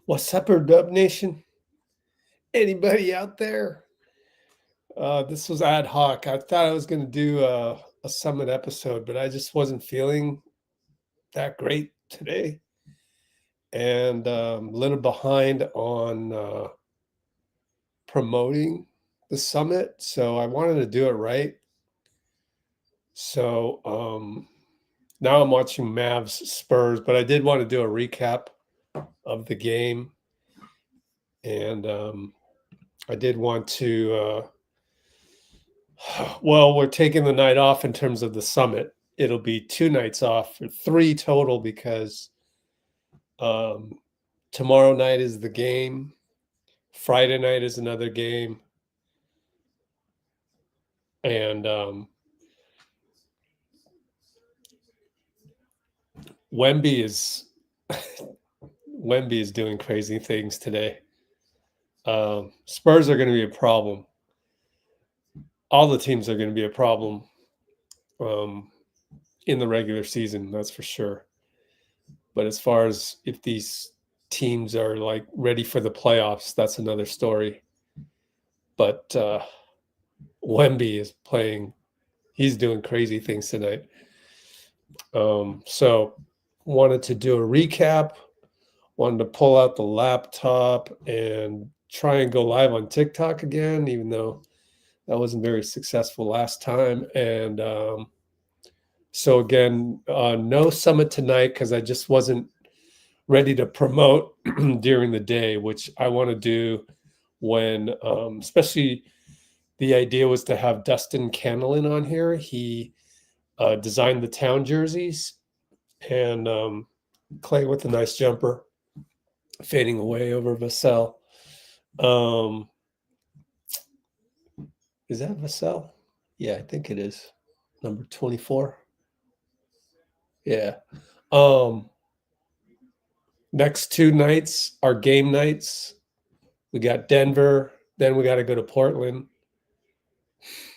What's up, Dub Nation? Anybody out there? This was ad hoc. I thought I was going to do a summit episode, but I just wasn't feeling that great today. And a little behind on promoting the summit. So I wanted to do it right. So now I'm watching Mavs Spurs, but I did want to do a recap of the game. And I did want to, well, we're taking the night off in terms of the summit. It'll be 2 nights off, or 3 total, because tomorrow night is the game. Friday night is another game. And Wemby is doing crazy things today. Spurs are going to be a problem. All the teams are going to be a problem in the regular season, that's for sure. But as far as if these teams are like ready for the playoffs, that's another story. But Wemby is playing. He's doing crazy things tonight. So wanted to do a recap. Wanted to pull out the laptop and try and go live on TikTok again, even though that wasn't very successful last time. And so again, no summit tonight because I just wasn't ready to promote during the day, which I want to do when, especially the idea was to have Dustin Candlin on here. He designed the town jerseys, and Clay with a nice jumper fading away over Vassell. Is that Vassell? Yeah, I think it is. Number 24. Yeah. Next 2 nights are game nights. We got Denver, then we got to go to Portland.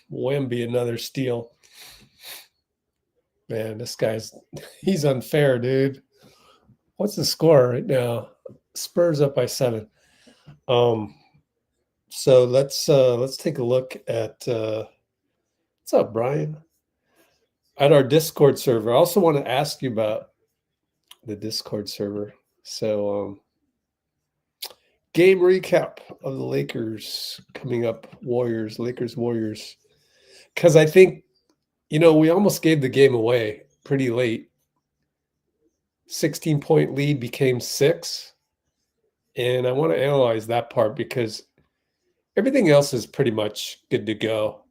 Wemby, another steal. Man, he's unfair, dude. What's the score right now? Spurs up by 7. So let's take a look at what's up, Brian? At our Discord server. I also want to ask you about the Discord server. So game recap of the Lakers coming up. Lakers Warriors. Because I think, we almost gave the game away pretty late. 16-point lead became 6. And I want to analyze that part because everything else is pretty much good to go.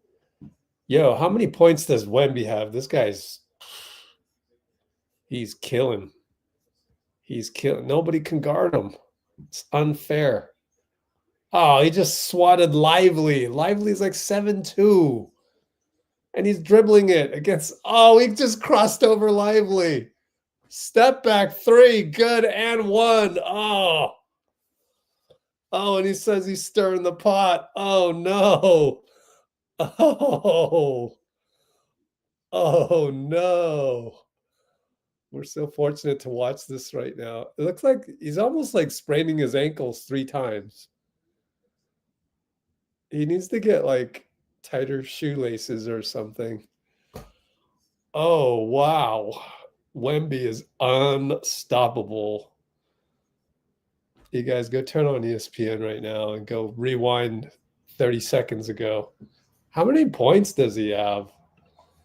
Yo, how many points does Wemby have? This guy's, he's killing. He's killing. Nobody can guard him. It's unfair. Oh, he just swatted Lively. Lively's like 7'2". And he's dribbling it against, he just crossed over Lively. Step back 3, good, and 1. Oh, and he says he's stirring the pot. Oh, no. Oh, no. We're so fortunate to watch this right now. It looks like he's almost like spraining his ankles 3 times. He needs to get like tighter shoelaces or something. Oh, wow. Wemby is unstoppable. You guys go turn on ESPN right now and go rewind 30 seconds ago. How many points does he have?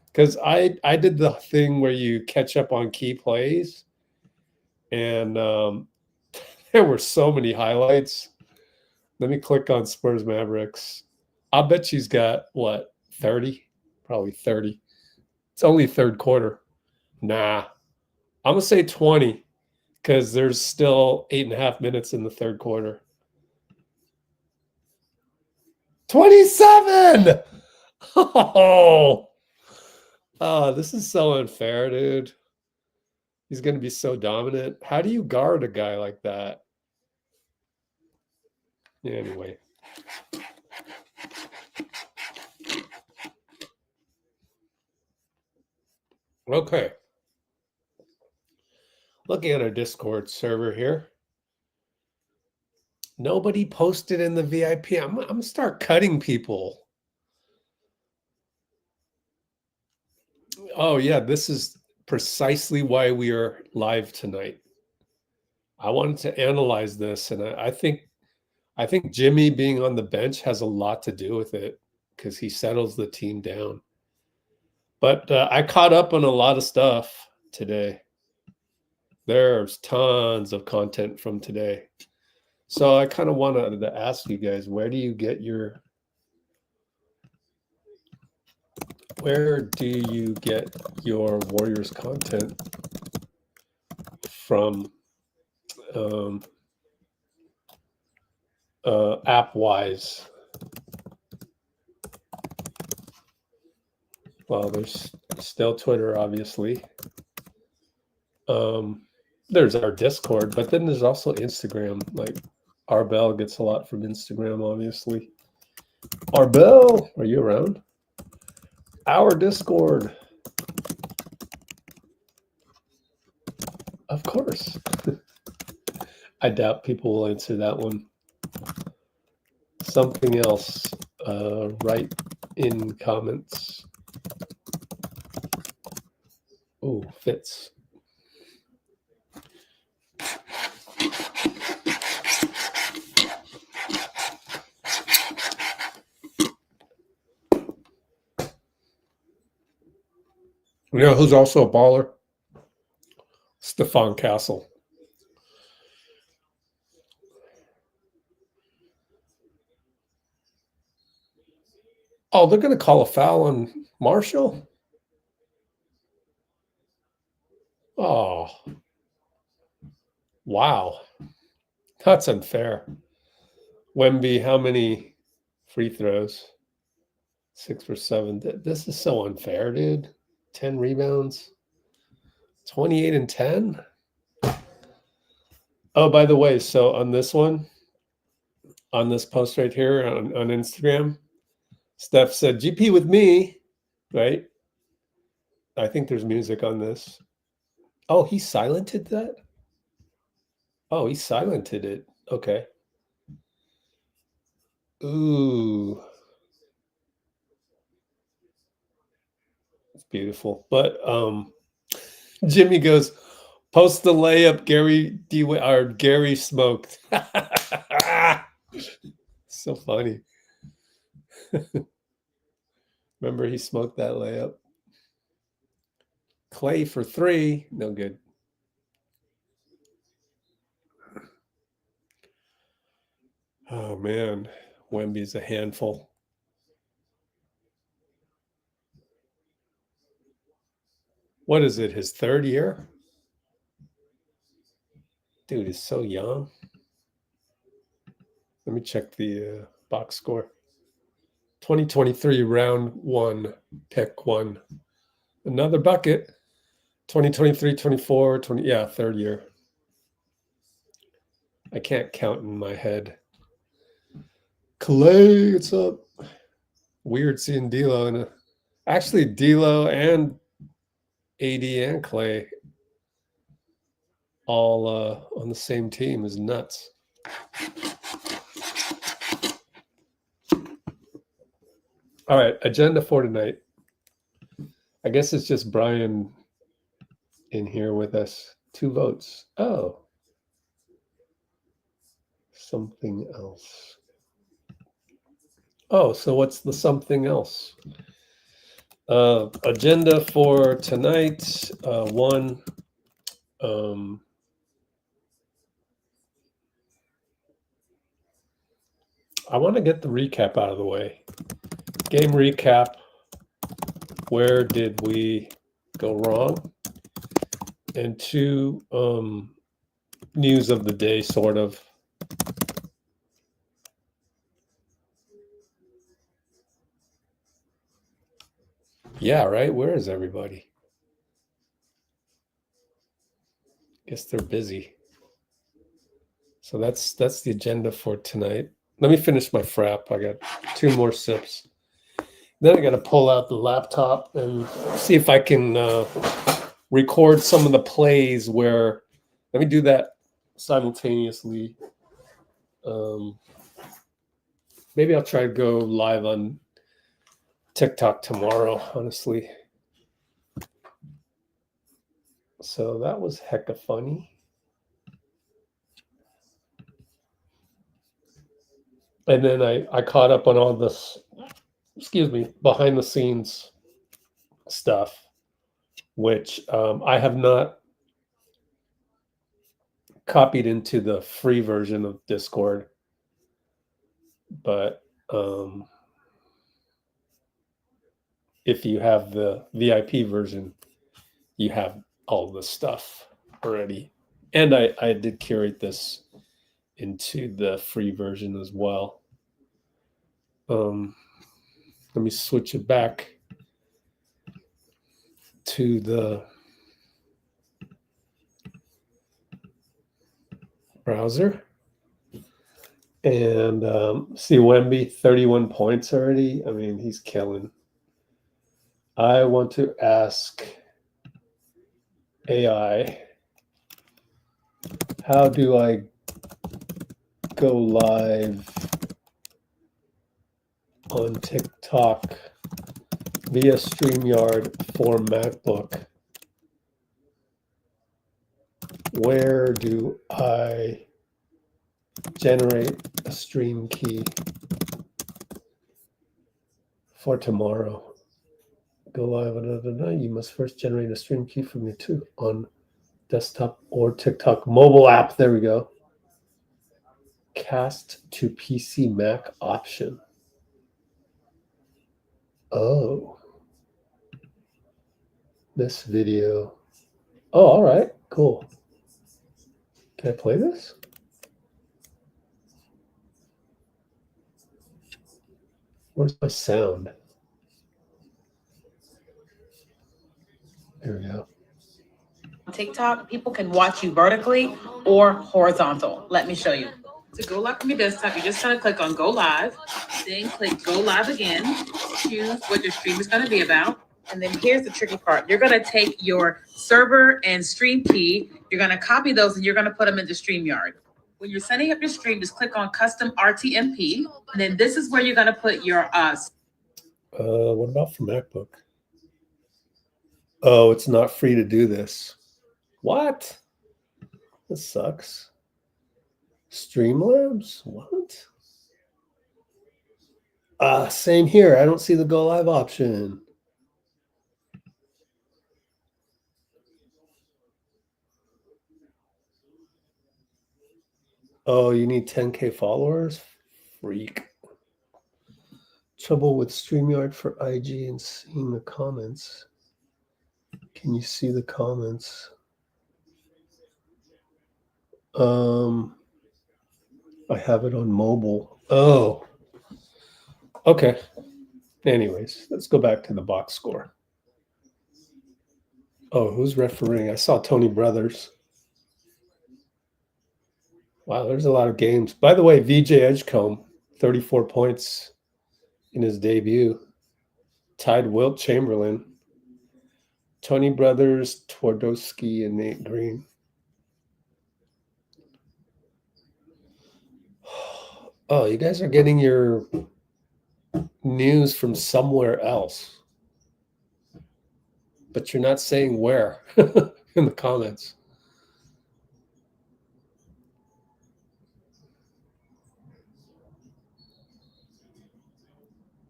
Because I did the thing where you catch up on key plays, and there were so many highlights. Let me click on Spurs Mavericks. I'll bet she's got, 30? Probably 30. It's only third quarter. Nah. I'm going to say 20 because there's still 8.5 minutes in the third quarter. 27! Oh, this is so unfair, dude. He's going to be so dominant. How do you guard a guy like that? Yeah, anyway. Okay. Looking at our Discord server here. Nobody posted in the VIP. I'm going to start cutting people. Oh, yeah, this is precisely why we are live tonight. I wanted to analyze this, and I think Jimmy being on the bench has a lot to do with it because he settles the team down. But I caught up on a lot of stuff today. There's tons of content from today. So I kind of wanted to ask you guys, where do you get your Warriors content from app-wise? Well, there's still Twitter, obviously. There's our Discord, but then there's also Instagram. Like Arbel gets a lot from Instagram, obviously. Arbel, are you around? Our Discord. Of course. I doubt people will answer that one. Something else, write in comments. Oh, fits. You know who's also a baller? Stephon Castle. Oh, they're going to call a foul on Marshall? Oh. Wow. That's unfair. Wemby, how many free throws? 6 for 7. This is so unfair, dude. 10 rebounds. 28 and 10. Oh, by the way, so on this one, on this post right here on Instagram, Steph said, GP with me, right? I think there's music on this. Oh, he silented that? Oh, he silented it. Okay. Ooh. It's beautiful. But Jimmy goes, post the layup Gary smoked. So funny. Remember he smoked that layup? Clay for 3. No good. Oh, man. Wemby's a handful. What is it, his 3rd year? Dude is so young. Let me check the box score. 2023 round 1, pick 1. Another bucket. 2023, 24, 20. Yeah, 3rd year. I can't count in my head. Clay, what's up? Weird seeing D'Lo actually D'Lo and AD and Clay all on the same team is nuts. All right, agenda for tonight. I guess it's just Brian in here with us. 2 votes. Oh. Something else. Oh, so what's the something else? Agenda for tonight. 1. I want to get the recap out of the way. Game recap. Where did we go wrong? And 2, news of the day, sort of. Yeah, right? Where is everybody? Guess they're busy. So that's the agenda for tonight. Let me finish my frap. I got 2 more sips. Then I got to pull out the laptop and see if I can record some of the plays where, let me do that simultaneously. Maybe I'll try to go live on TikTok tomorrow, honestly. So that was hecka funny. And then I caught up on all this, behind the scenes stuff, which I have not copied into the free version of Discord. But if you have the VIP version, you have all the stuff already. And I did curate this into the free version as well. Let me switch it back to the browser. And see Wemby, 31 points already. I mean, he's killing. I want to ask AI, how do I go live on TikTok via StreamYard for MacBook? Where do I generate a stream key for tomorrow? Go live, you must first generate a stream key from your on desktop or TikTok mobile app. There we go. Cast to PC Mac option. Oh, this video. Oh, all right, cool. Can I play this? Where's my sound? There we go. TikTok, people can watch you vertically or horizontal. Let me show you. To go live from your desktop, you're just going to click on go live, then click go live again, choose what your stream is going to be about. And then here's the tricky part. You're going to take your server and stream key, you're going to copy those and you're going to put them into StreamYard. When you're setting up your stream, just click on custom RTMP. And then this is where you're going to put your what about for MacBook? Oh, it's not free to do this. What? This sucks. Streamlabs? What? Same here. I don't see the go live option. Oh, you need 10K followers? Freak. Trouble with StreamYard for IG and seeing the comments. Can you see the comments? I have it on mobile. Oh. Okay. Anyways, let's go back to the box score. Oh, who's refereeing? I saw Tony Brothers. Wow, there's a lot of games. By the way, VJ Edgecombe, 34 points in his debut. Tied Wilt Chamberlain. Tony Brothers, Twardowski, and Nate Green. Oh, you guys are getting your news from somewhere else. But you're not saying where in the comments.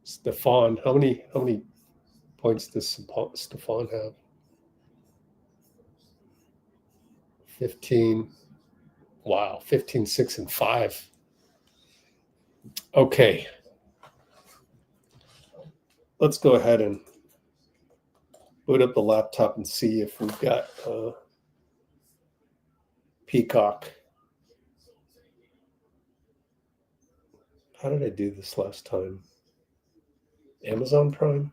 Stefan, how many points does Stefan have? 15. Wow, 15, 6, and 5. Okay. Let's go ahead and boot up the laptop and see if we've got Peacock. How did I do this last time? Amazon Prime?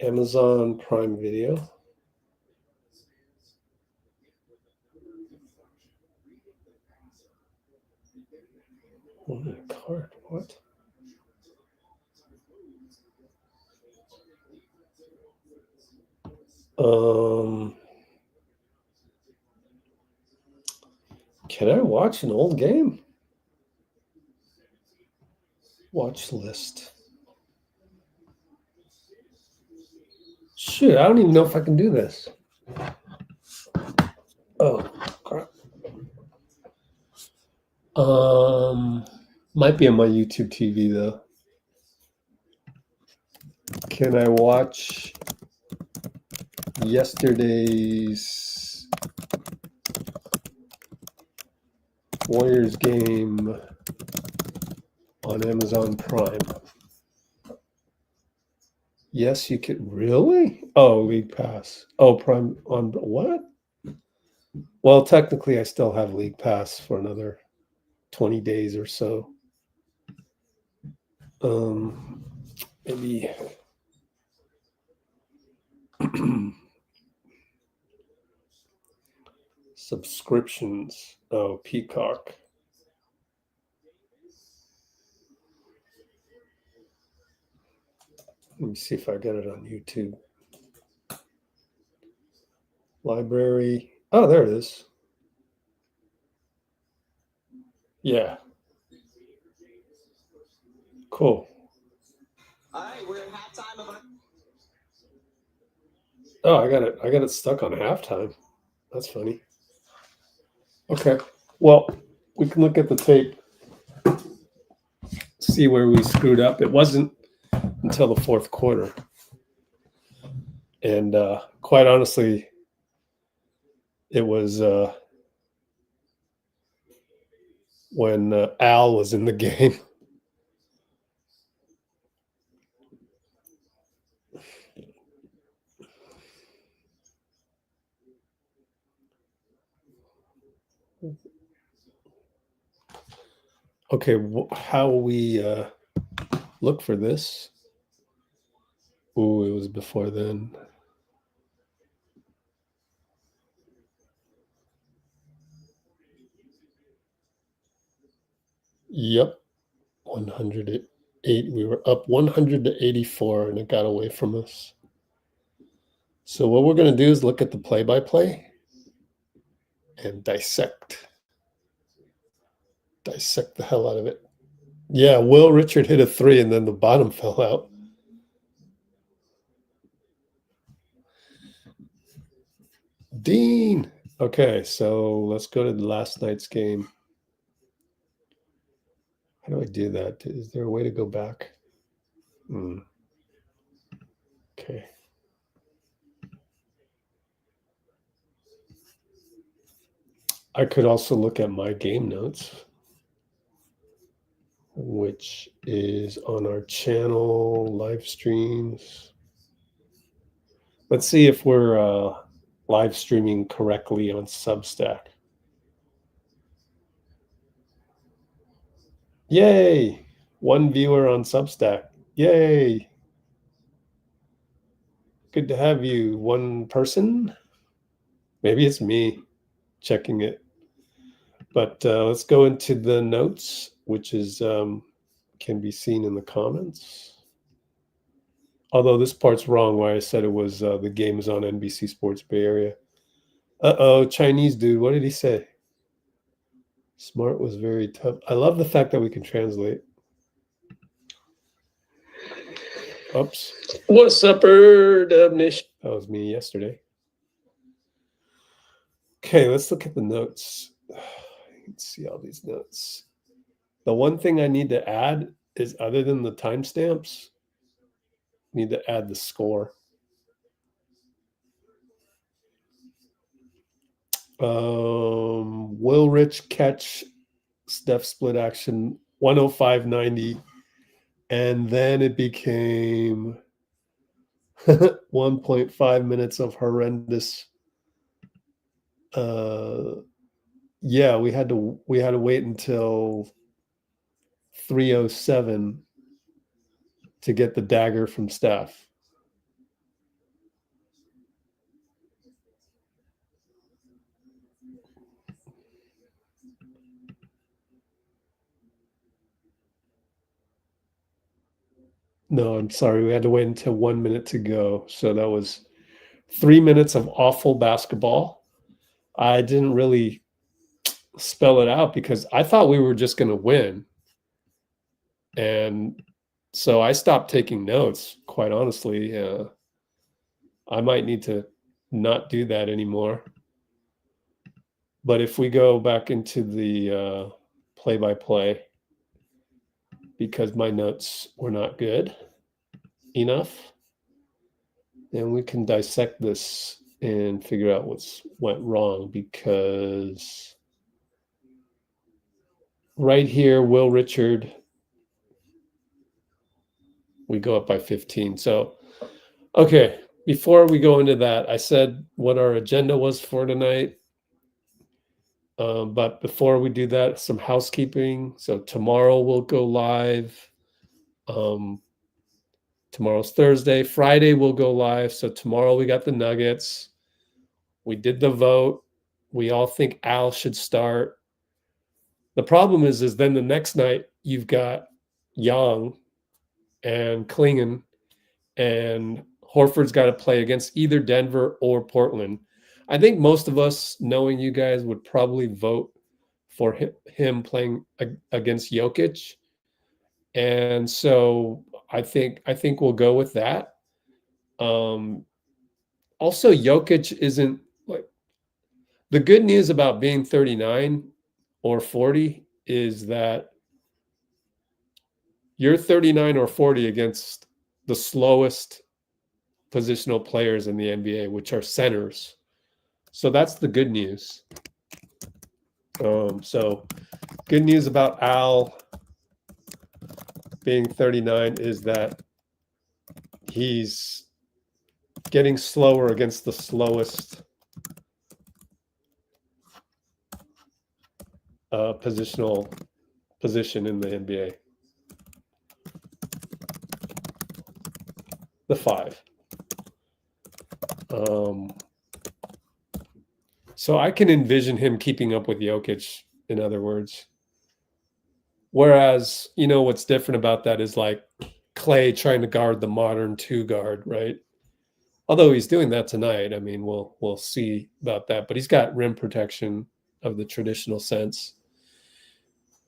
Amazon Prime Video. Oh, my card. What? Can I watch an old game? Watch list. Shit, I don't even know if I can do this. Oh, crap. Might be on my YouTube TV though. Can I watch yesterday's Warriors game on Amazon Prime? Yes, you could. Really? Oh, League Pass. Oh, Prime on what? Well, technically, I still have League Pass for another 20 days or so. Maybe subscriptions. Oh, Peacock. Let me see if I get it on YouTube. Library. Oh, there it is. Yeah. Cool. All right, we're at halftime of Oh, I got it stuck on halftime. That's funny. Okay. Well, we can look at the tape, see where we screwed up. It wasn't until the fourth quarter. And quite honestly, it was when Al was in the game. Okay, how we look for this? Ooh, it was before then. Yep, 108. We were up 100 to 84, and it got away from us. So what we're going to do is look at the play-by-play and dissect the hell out of it. Yeah, Will Richard hit a 3, and then the bottom fell out. Dean. Okay, so let's go to last night's game. How do I do that? Is there a way to go back? Okay. I could also look at my game notes, which is on our channel, live streams. Let's see if we're live streaming correctly on Substack. Yay! 1 viewer on Substack. Yay! Good to have you. 1 person? Maybe it's me checking it. But let's go into the notes, which is can be seen in the comments. Although this part's wrong, where I said it was the game is on NBC Sports Bay Area. Uh-oh, Chinese dude. What did he say? Smart was very tough. I love the fact that we can translate. Oops. What's up, Nation? That was me yesterday. Okay, let's look at the notes. You can see all these notes. The one thing I need to add is, other than the timestamps, need to add the score. Will Rich catch, Steph split action, 105.90, and then it became 1.5 minutes of horrendous. Yeah, we had to wait until 3:07 to get the dagger from Steph. No, I'm sorry. We had to wait until 1 minute to go. So that was 3 minutes of awful basketball. I didn't really spell it out because I thought we were just going to win. And so I stopped taking notes, quite honestly. I might need to not do that anymore. But if we go back into the play-by-play, because my notes were not good enough, and we can dissect this and figure out what's went wrong, because right here, Will Richard, we go up by 15. So, okay, before we go into that, I said what our agenda was for tonight. But before we do that, some housekeeping. So tomorrow we'll go live. Tomorrow's Thursday. Friday we'll go live. So tomorrow we got the Nuggets. We did the vote. We all think Al should start. The problem is then the next night you've got Young and Klingon, and Horford's got to play against either Denver or Portland. I think most of us, knowing you guys, would probably vote for him playing against Jokic. And so I think we'll go with that. Also, Jokic isn't like, the good news about being 39 or 40 is that you're 39 or 40 against the slowest positional players in the NBA, which are centers. So that's the good news. So good news about Al being 39 is that he's getting slower against the slowest position in the NBA. The 5. So I can envision him keeping up with Jokic, in other words. Whereas, what's different about that is like Clay trying to guard the modern 2 guard, right? Although he's doing that tonight. I mean, we'll see about that. But he's got rim protection of the traditional sense.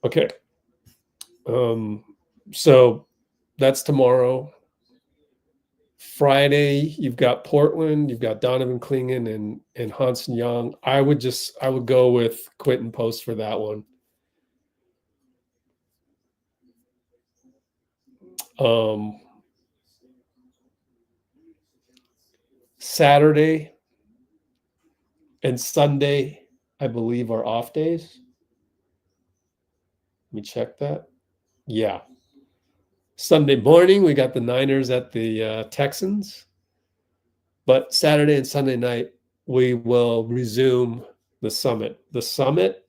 Okay. So that's tomorrow. Friday, you've got Portland, you've got Donovan Klingon and Hansen Young. I would go with Quentin Post for that one. Saturday and Sunday, I believe, are off days. Let me check that. Yeah. Sunday morning, we got the Niners at the Texans. But Saturday and Sunday night, we will resume the Summit. The Summit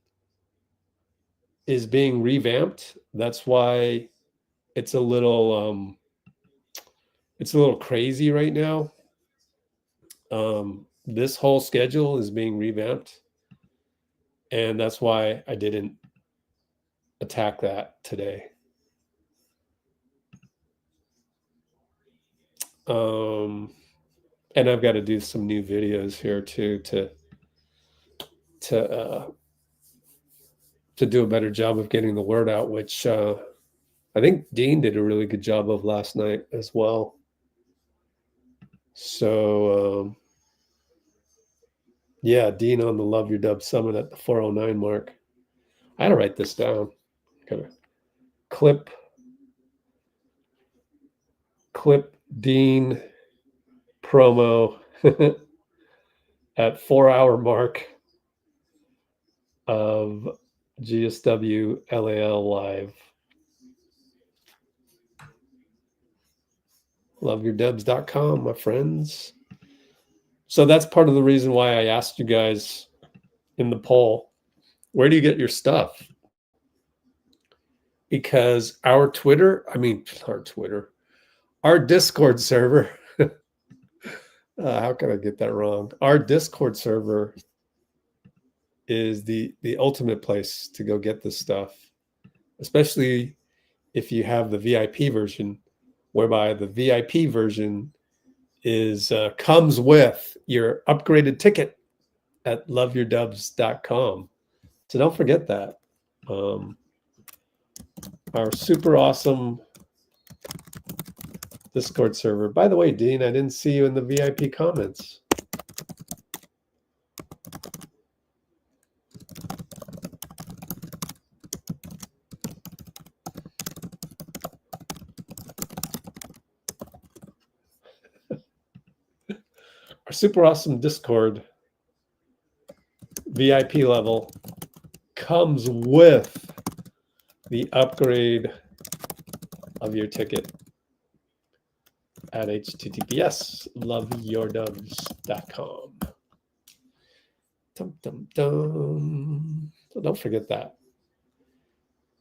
is being revamped. That's why it's a little crazy right now. This whole schedule is being revamped, and that's why I didn't attack that today. And I've got to do some new videos here too to do a better job of getting the word out, which I think Dean did a really good job of last night as well. So yeah, Dean on the Love Your Dub Summit at the 409 mark. I had to write this down. Gotta clip Dean promo at 4-hour mark of GSW LAL Live. LoveYourDubs.com, my friends. So that's part of the reason why I asked you guys in the poll, where do you get your stuff? Because our Discord server, how can I get that wrong? Our Discord server is the ultimate place to go get this stuff, especially if you have the VIP version, whereby the VIP version is comes with your upgraded ticket at loveyourdubs.com. So don't forget that. our super awesome Discord server. By the way, Dean, I didn't see you in the VIP comments. Our super awesome Discord VIP level comes with the upgrade of your ticket at https://loveyourdoves.com. Dum, dum, dum. So don't forget that.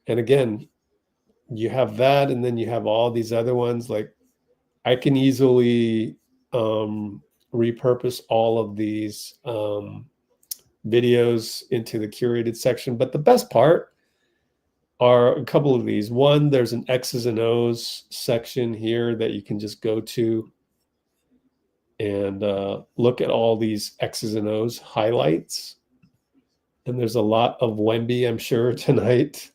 And again, you have that, and then you have all these other ones. Like I can easily repurpose all of these videos into the curated section. But the best part are a couple of these. One, there's an X's and O's section here that you can just go to and look at all these X's and O's highlights. And there's a lot of Wemby, I'm sure, tonight.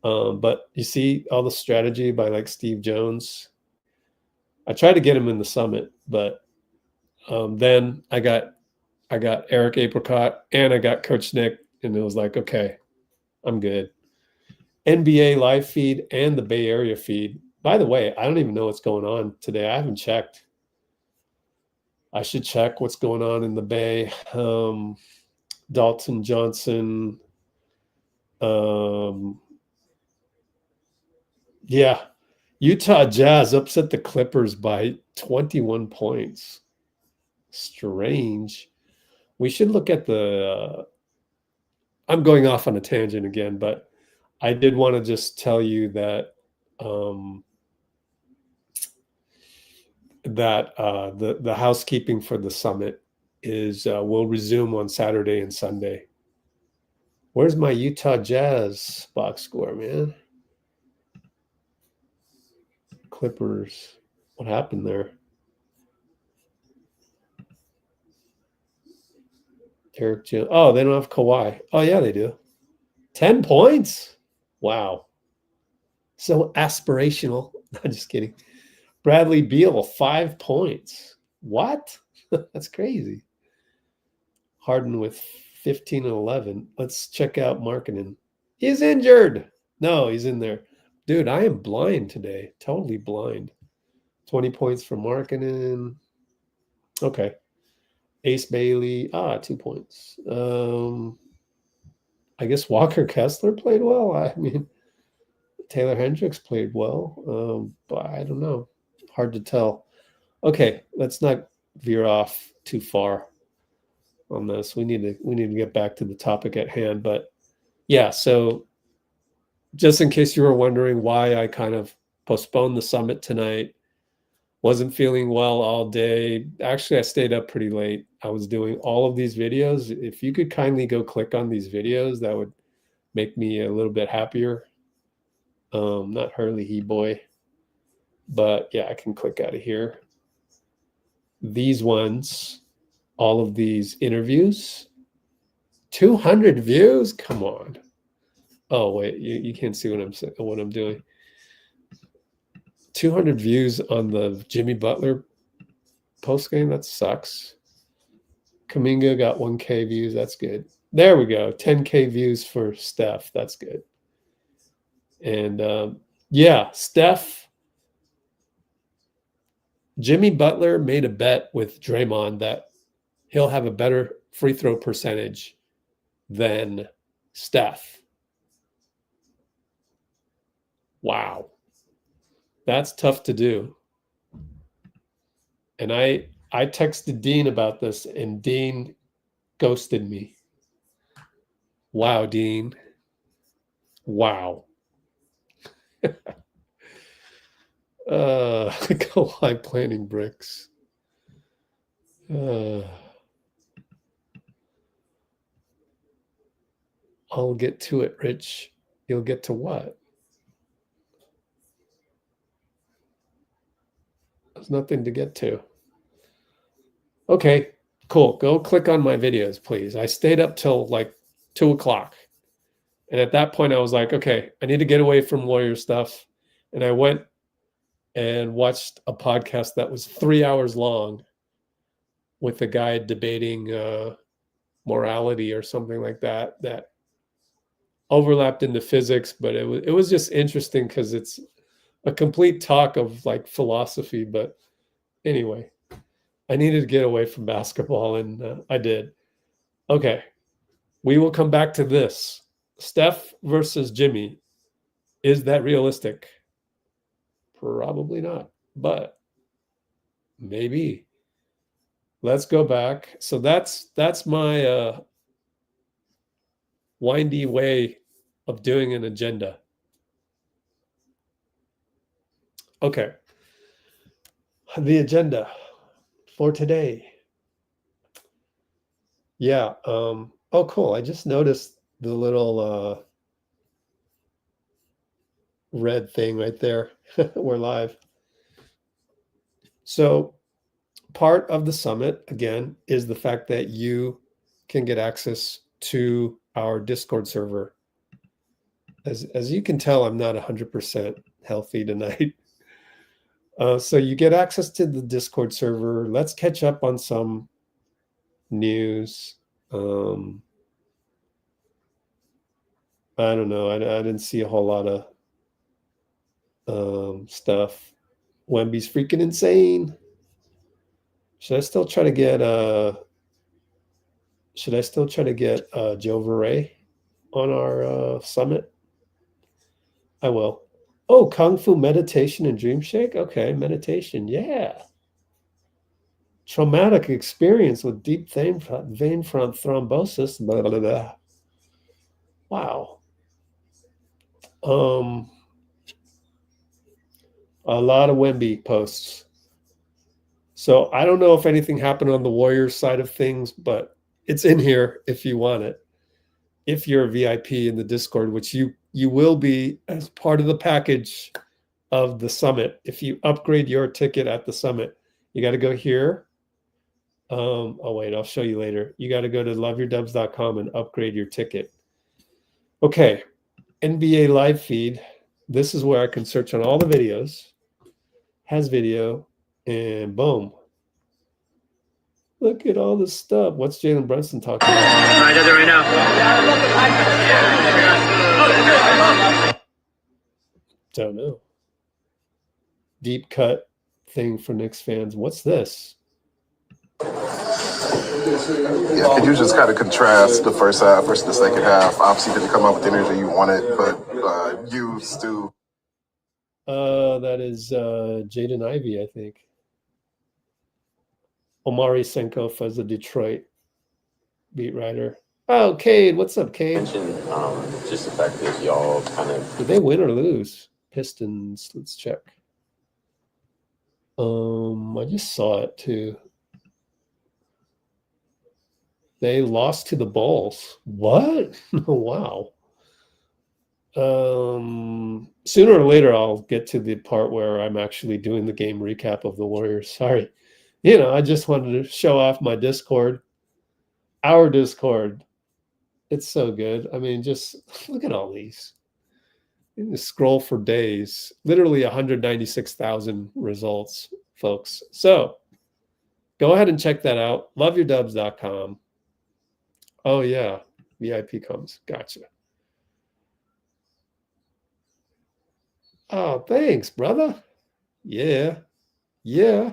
But you see all the strategy by like Steve Jones. I tried to get him in the summit, but then I got Eric Apricot and I got Coach Nick, and it was like, okay, I'm good. NBA live feed and the Bay Area feed. By the way, I don't even know what's going on today. I haven't checked. I should check what's going on in the Bay. Dalton Johnson. Yeah. Utah Jazz upset the Clippers by 21 points. Strange. We should look at the I'm going off on a tangent again, but I did want to just tell you that the housekeeping for the summit is will resume on Saturday and Sunday. Where's my Utah Jazz box score, man? Clippers. What happened there? Eric Jones. Oh, they don't have Kawhi. Oh, yeah, they do. 10 points? Wow. So aspirational. I'm just kidding. Bradley Beal, 5 points. What? That's crazy. Harden with 15 and 11. Let's check out Markkanen. He's injured. No, he's in there. Dude, I am blind today. Totally blind. 20 points for Markkanen. Okay. Ace Bailey. 2 points. I guess Walker Kessler played well. I mean, Taylor Hendricks played well. But I don't know. Hard to tell. Okay, let's not veer off too far on this. We need to get back to the topic at hand. But yeah, so just in case you were wondering why I kind of postponed the summit tonight, wasn't feeling well all day. Actually, I stayed up pretty late. I was doing all of these videos. If you could kindly go click on these videos, that would make me a little bit happier. Not Hurley He Boy, but yeah, I can click out of here. These ones, all of these interviews, 200 views. Come on. Oh wait, you can't see what I'm doing. 200 views on the Jimmy Butler post game. That sucks. Kuminga got 1K views. That's good. There we go. 10K views for Steph. That's good. And yeah, Steph. Jimmy Butler made a bet with Draymond that he'll have a better free throw percentage than Steph. Wow. That's tough to do. And I texted Dean about this, and Dean ghosted me. Wow, Dean. Wow. Go high planning bricks. I'll get to it, Rich. You'll get to what? There's nothing to get to. Okay, cool. Go click on my videos, please. I stayed up till like 2 o'clock. And at that point, I was like, okay, I need to get away from lawyer stuff. And I went and watched a podcast that was 3 hours long with a guy debating morality or something like that, that overlapped into physics, but it was just interesting because it's a complete talk of like philosophy. But anyway, I needed to get away from basketball, and I did. Okay, we will come back to this. Steph versus Jimmy. Is that realistic? Probably not, but maybe. Let's go back. So that's my windy way of doing an agenda. Okay. The agenda for today. Yeah. Oh, cool. I just noticed the little red thing right there. We're live. So part of the summit, again, is the fact that you can get access to our Discord server. As you can tell, I'm not 100% healthy tonight. So you get access to the Discord server. Let's catch up on some news. I don't know. I didn't see a whole lot of stuff. Wemby's freaking insane. Should I still try to get Joe Verray on our summit? I will. Oh, Kung Fu meditation and dream shake? Okay, meditation. Yeah. Traumatic experience with deep vein front thrombosis. Blah, blah, blah. Wow. A lot of Wemby posts. So I don't know if anything happened on the Warriors side of things, but it's in here if you want it. If you're a VIP in the Discord, which you will be as part of the package of the summit. If you upgrade your ticket at the summit, you got to go here. Oh, wait, I'll show you later. You got to go to loveyourdubs.com and upgrade your ticket. Okay, NBA live feed. This is where I can search on all the videos. Has video, and boom. Look at all this stuff. What's Jalen Brunson talking about? I does it right now. Don't know. Deep cut thing for Knicks fans. What's this? Yeah, could you just kind of contrast the first half versus the second half? Obviously, didn't come out with the energy you wanted, but you still. That is Jaden Ivey, I think. Omari Senkoff as a Detroit beat writer. Oh, Cade, what's up, Cade? Just the fact that y'all kind of. Did they win or lose? Pistons. Let's check. I just saw it too. They lost to the Bulls. What? Wow. Sooner or later, I'll get to the part where I'm actually doing the game recap of the Warriors. Sorry. I just wanted to show off my Discord. Our Discord. It's so good. I mean, just look at all these. You can scroll for days. Literally 196,000 results, folks. So go ahead and check that out. Loveyourdubs.com. Oh, yeah. VIP comes. Gotcha. Oh, thanks, brother. Yeah. Yeah.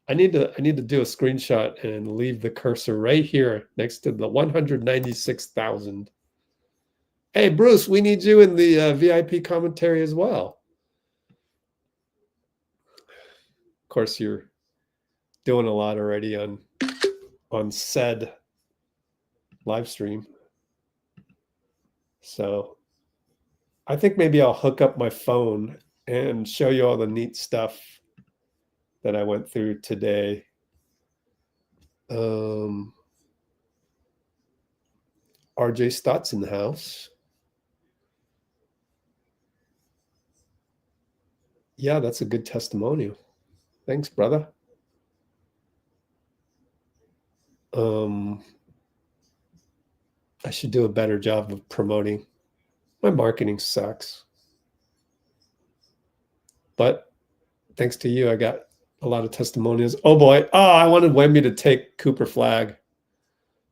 I need to do a screenshot and leave the cursor right here next to the 196,000. Hey, Bruce, we need you in the VIP commentary as well. Of course, you're doing a lot already on said live stream. So I think maybe I'll hook up my phone and show you all the neat stuff that I went through today. RJ Stott's in the house. Yeah, that's a good testimonial. Thanks, brother. I should do a better job of promoting. My marketing sucks. But thanks to you, I got a lot of testimonials. Oh boy. Oh, I wanted Wemby to take Cooper Flag.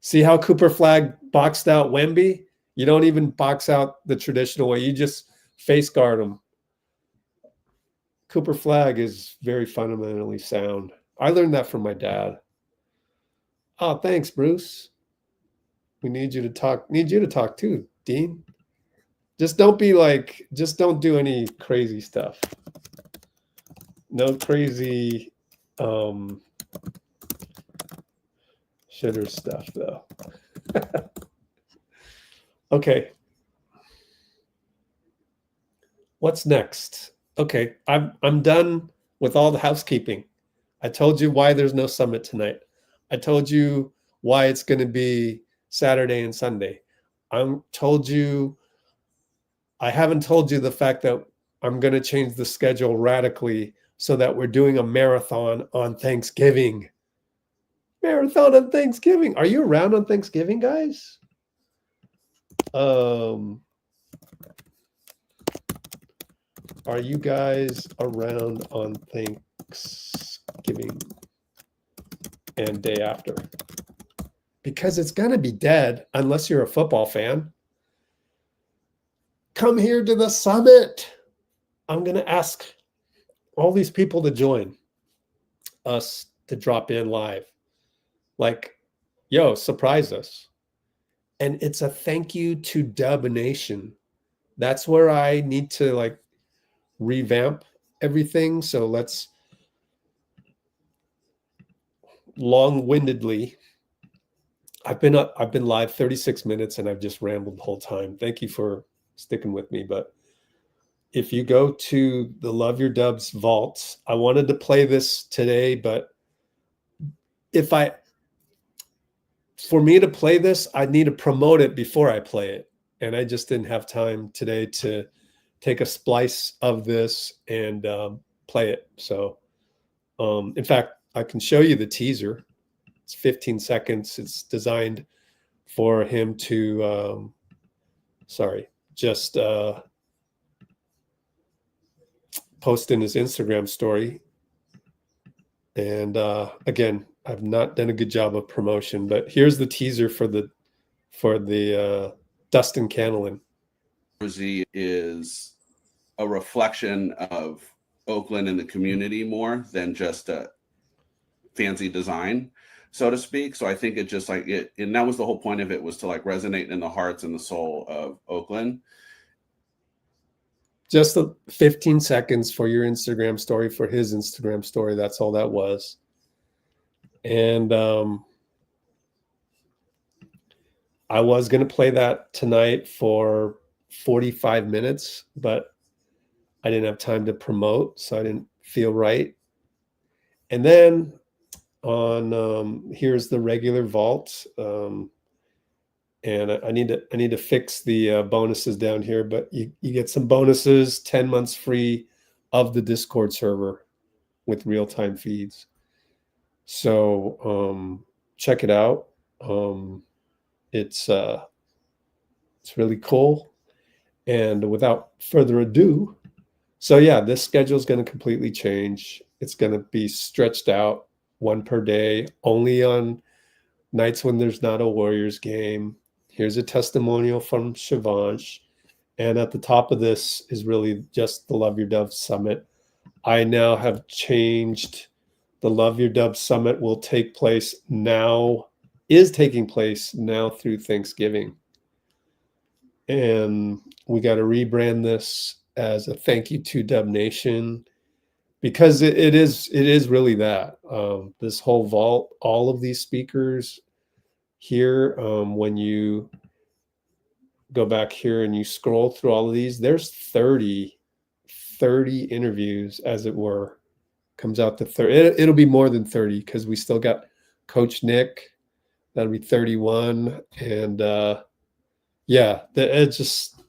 See how Cooper Flag boxed out Wemby? You don't even box out the traditional way. You just face guard him. Cooper Flag is very fundamentally sound. I learned that from my dad. Oh, thanks, Bruce. We need you to talk. Need you to talk too, Dean. Just don't be like, just don't do any crazy stuff. No crazy shitter stuff though. Okay. What's next? Okay, I'm done with all the housekeeping. I told you why there's no summit tonight. I told you why it's going to be Saturday and Sunday. I haven't told you the fact that I'm going to change the schedule radically so that we're doing a marathon on Thanksgiving. Marathon on Thanksgiving. Are you around on Thanksgiving, guys? Are you guys around on Thanksgiving and day after? Because it's going to be dead unless you're a football fan. Come here to the summit. I'm going to ask all these people to join us to drop in live. Like, yo, surprise us. And it's a thank you to Dub Nation. That's where I need to like revamp everything. So let's long-windedly. I've been live 36 minutes and I've just rambled the whole time. Thank you for sticking with me. But if you go to the Love Your Dubs vaults, I wanted to play this today, but for me to play this, I need to promote it before I play it. And I just didn't have time today to take a splice of this and play it. So, in fact, I can show you the teaser. It's 15 seconds. It's designed for him to, just post in his Instagram story. And again, I've not done a good job of promotion, but here's the teaser for the Dustin Cannellan. Jersey is a reflection of Oakland and the community more than just a fancy design, so to speak. So I think it just like it, and that was the whole point of it, was to like resonate in the hearts and the soul of Oakland. Just 15 seconds for your Instagram story, for his Instagram story. That's all that was. And I was going to play that tonight for 45 minutes, but I didn't have time to promote, so I didn't feel right. And then on here's the regular vault, and I need to fix the bonuses down here, but you get some bonuses, 10 months free of the Discord server with real-time feeds. So check it out. It's really cool. And without further ado, so yeah, this schedule is going to completely change. It's going to be stretched out, one per day, only on nights when there's not a Warriors game. Here's a testimonial from Shivansh. And at the top of this is really just the Love Your Dove Summit. I now have changed. The Love Your Dub Summit is taking place now through Thanksgiving. And we got to rebrand this as a thank you to Dub Nation, because it is really that. This whole vault, all of these speakers here, when you go back here and you scroll through all of these, there's 30 interviews, as it were. Comes out to 30. It'll be more than 30 because we still got Coach Nick. That'll be 31. And yeah, it's just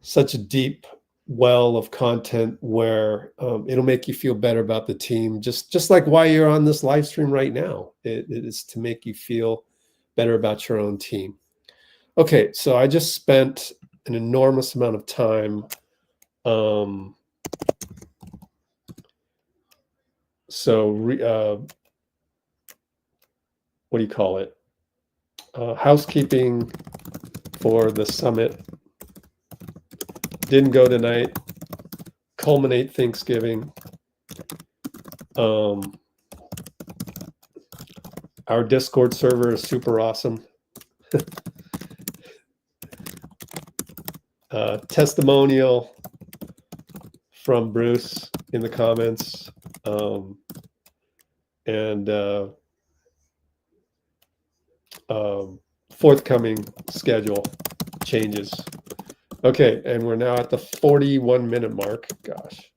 such a deep well of content where it'll make you feel better about the team. Just like why you're on this live stream right now. It is to make you feel better about your own team. Okay, so I just spent an enormous amount of time. What do you call it? Housekeeping for the summit. Didn't go tonight. Culminate Thanksgiving. Our Discord server is super awesome. Testimonial from Bruce in the comments. Forthcoming schedule changes. Okay, and we're now at the 41-minute mark. Gosh,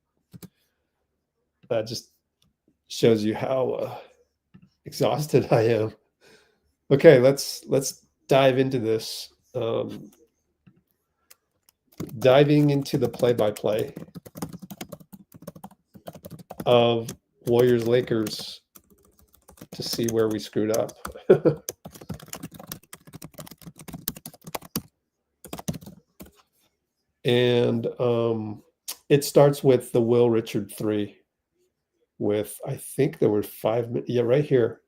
that just shows you how exhausted I am. Okay, let's dive into this. Diving into the play-by-play of Warriors-Lakers to see where we screwed up. And it starts with the Will Richard 3 with, I think there were 5 minutes. Yeah, right here.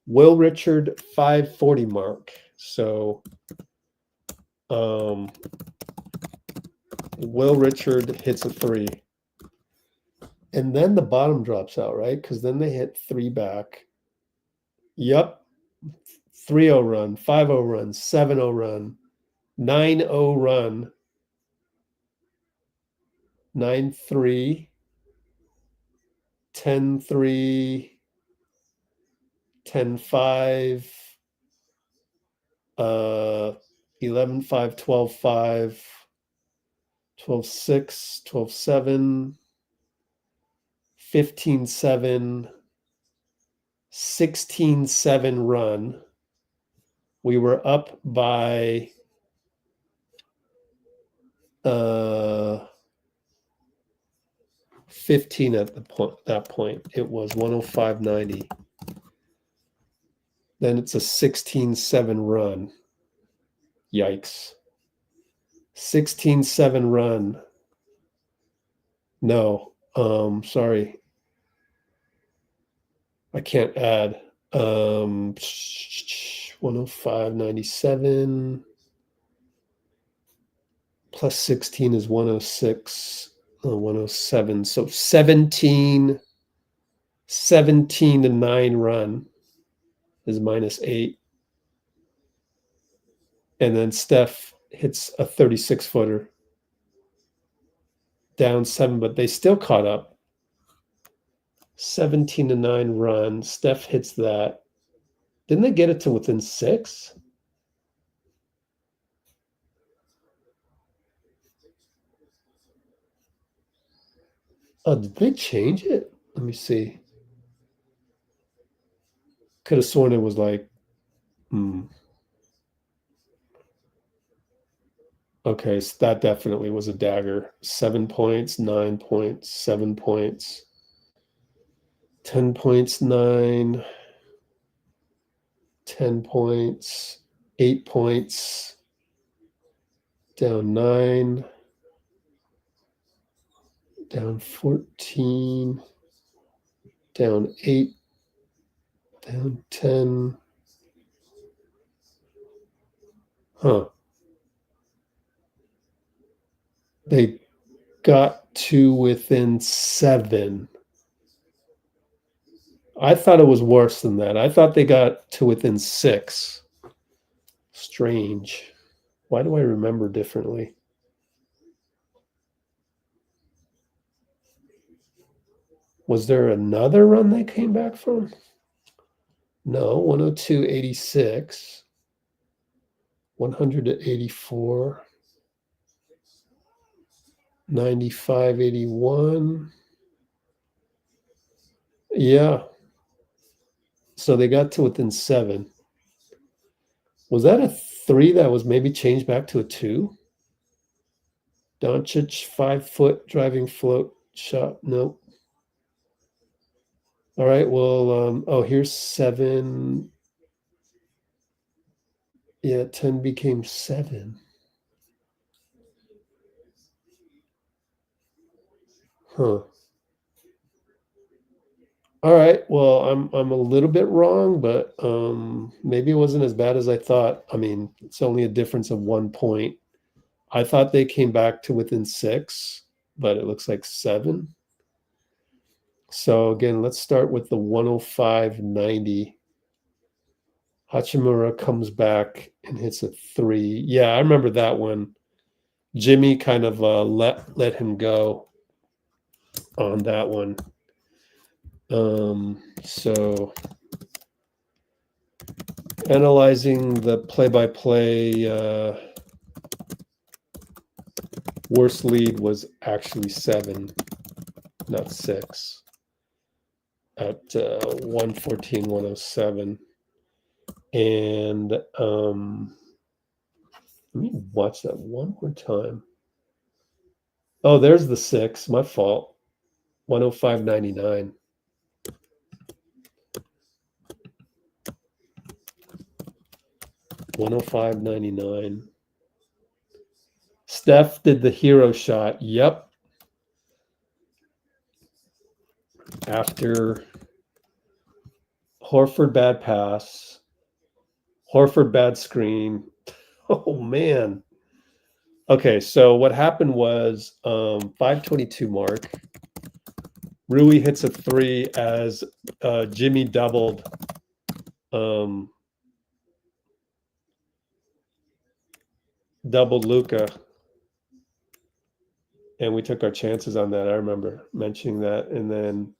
Will Richard 540 mark. So Will Richard hits a 3. And then the bottom drops out, right? Because then they hit 3 back. Yep. 3-0 run, 5-0 run, 7-0 run, 9-0 run, 9-3, 10-3, 10-5, 11-5, 12-5, 12-6, 12-7, 15-7, 16-7 run. We were up by 15 at that point. It was 105.90. Then it's a 16-7 run. Yikes. 16-7 run. No, sorry. I can't add. 105.97 plus 16 is 106, 107. So 17 to 9 run is -8. And then Steph hits a 36-footer. Down 7, but they still caught up. 17 to 9 run. Steph hits that. Didn't they get it to within 6? Oh, did they change it? Let me see. Could have sworn it was like, Okay, so that definitely was a dagger. 7 points, 9 points, 7 points, 10 points, 9, 10 points, 8 points, down 9, down 14, down 8, down 10. Huh. They got to within 7. I thought it was worse than that. I thought they got to within 6. Strange. Why do I remember differently? Was there another run they came back from? No, 102.86, 100 to 84, 95.81. Yeah. So they got to within 7. Was that a 3 that was maybe changed back to a 2? Doncic 5-foot driving float shot. Nope. All right. Well, here's 7. Yeah, 10 became 7. Huh. All right. Well, I'm a little bit wrong, but maybe it wasn't as bad as I thought. I mean, it's only a difference of 1 point. I thought they came back to within 6, but it looks like 7. So again, let's start with the 105.90. Hachimura comes back and hits a 3. Yeah, I remember that one. Jimmy kind of let him go on that one. So analyzing the play-by-play, worst lead was actually 7, not 6, at 114, 107. And let me watch that one more time. Oh, there's the 6. My fault. 105.99. $105.99. Steph did the hero shot. Yep. After Horford bad pass, Horford bad screen. Oh man. Okay, so what happened was 5:22 mark. Rui hits a 3 as Jimmy doubled Luka, and we took our chances on that. I remember mentioning that, and then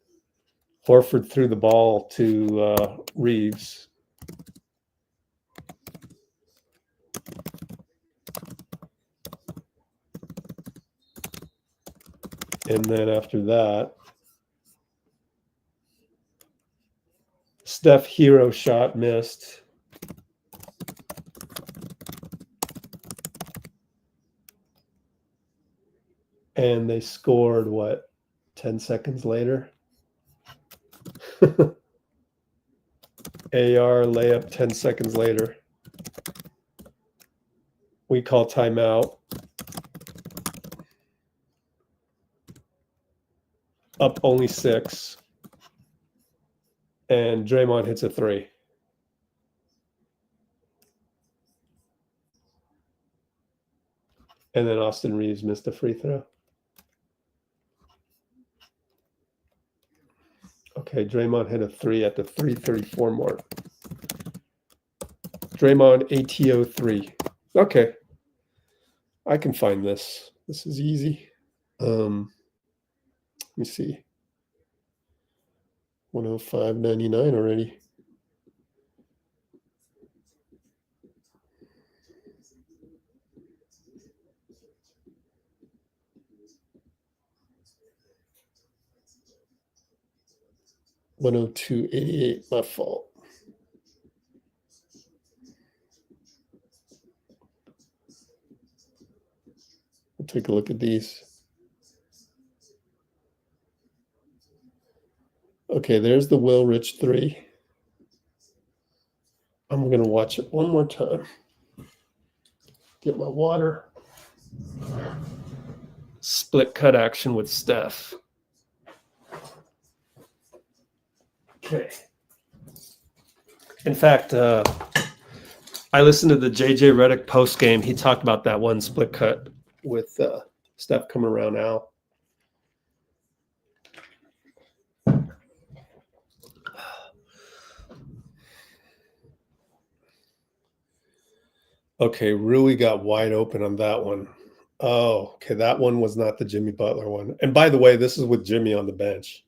Horford threw the ball to Reaves. And then after that, Steph hero shot missed. And they scored, what, 10 seconds later? AR layup 10 seconds later. We call timeout. Up only 6. And Draymond hits a 3. And then Austin Reaves missed a free throw. Okay, Draymond hit a 3 at the 3:34 mark. Draymond ATO 3. Okay. I can find this. This is easy. Let me see. 105.99 already. $102.88. My fault. We'll take a look at these. Okay, there's the Will Rich 3. I'm going to watch it one more time. Get my water. Split cut action with Steph. Okay. In fact, I listened to the JJ Redick post game. He talked about that one split cut with Steph coming around Al. Okay, Rui got wide open on that one. Oh, okay, that one was not the Jimmy Butler one. And by the way, this is with Jimmy on the bench.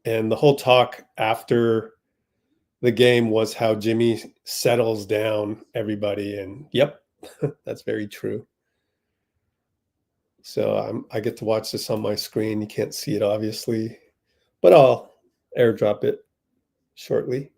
And the whole talk after the game was how Jimmy settles down everybody. And yep, that's very true. So I get to watch this on my screen. You can't see it, obviously, but I'll airdrop it shortly.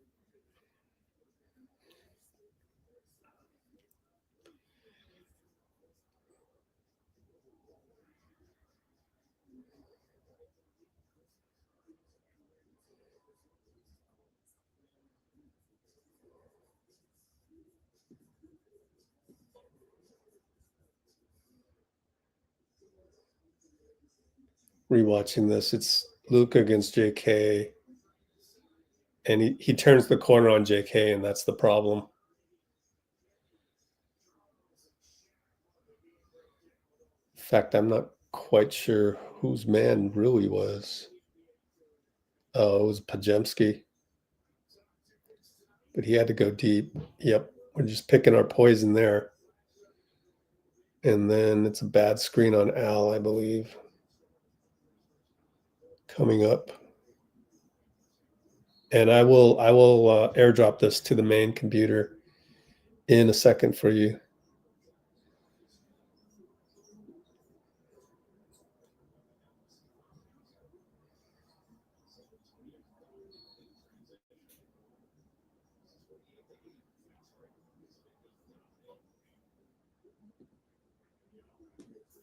rewatching this. It's Luka against JK. And he turns the corner on JK, and that's the problem. In fact, I'm not quite sure whose man really was. Oh, it was Pajemski. But he had to go deep. Yep, we're just picking our poison there. And then it's a bad screen on Al, I believe. Coming up. And I will airdrop this to the main computer in a second for you.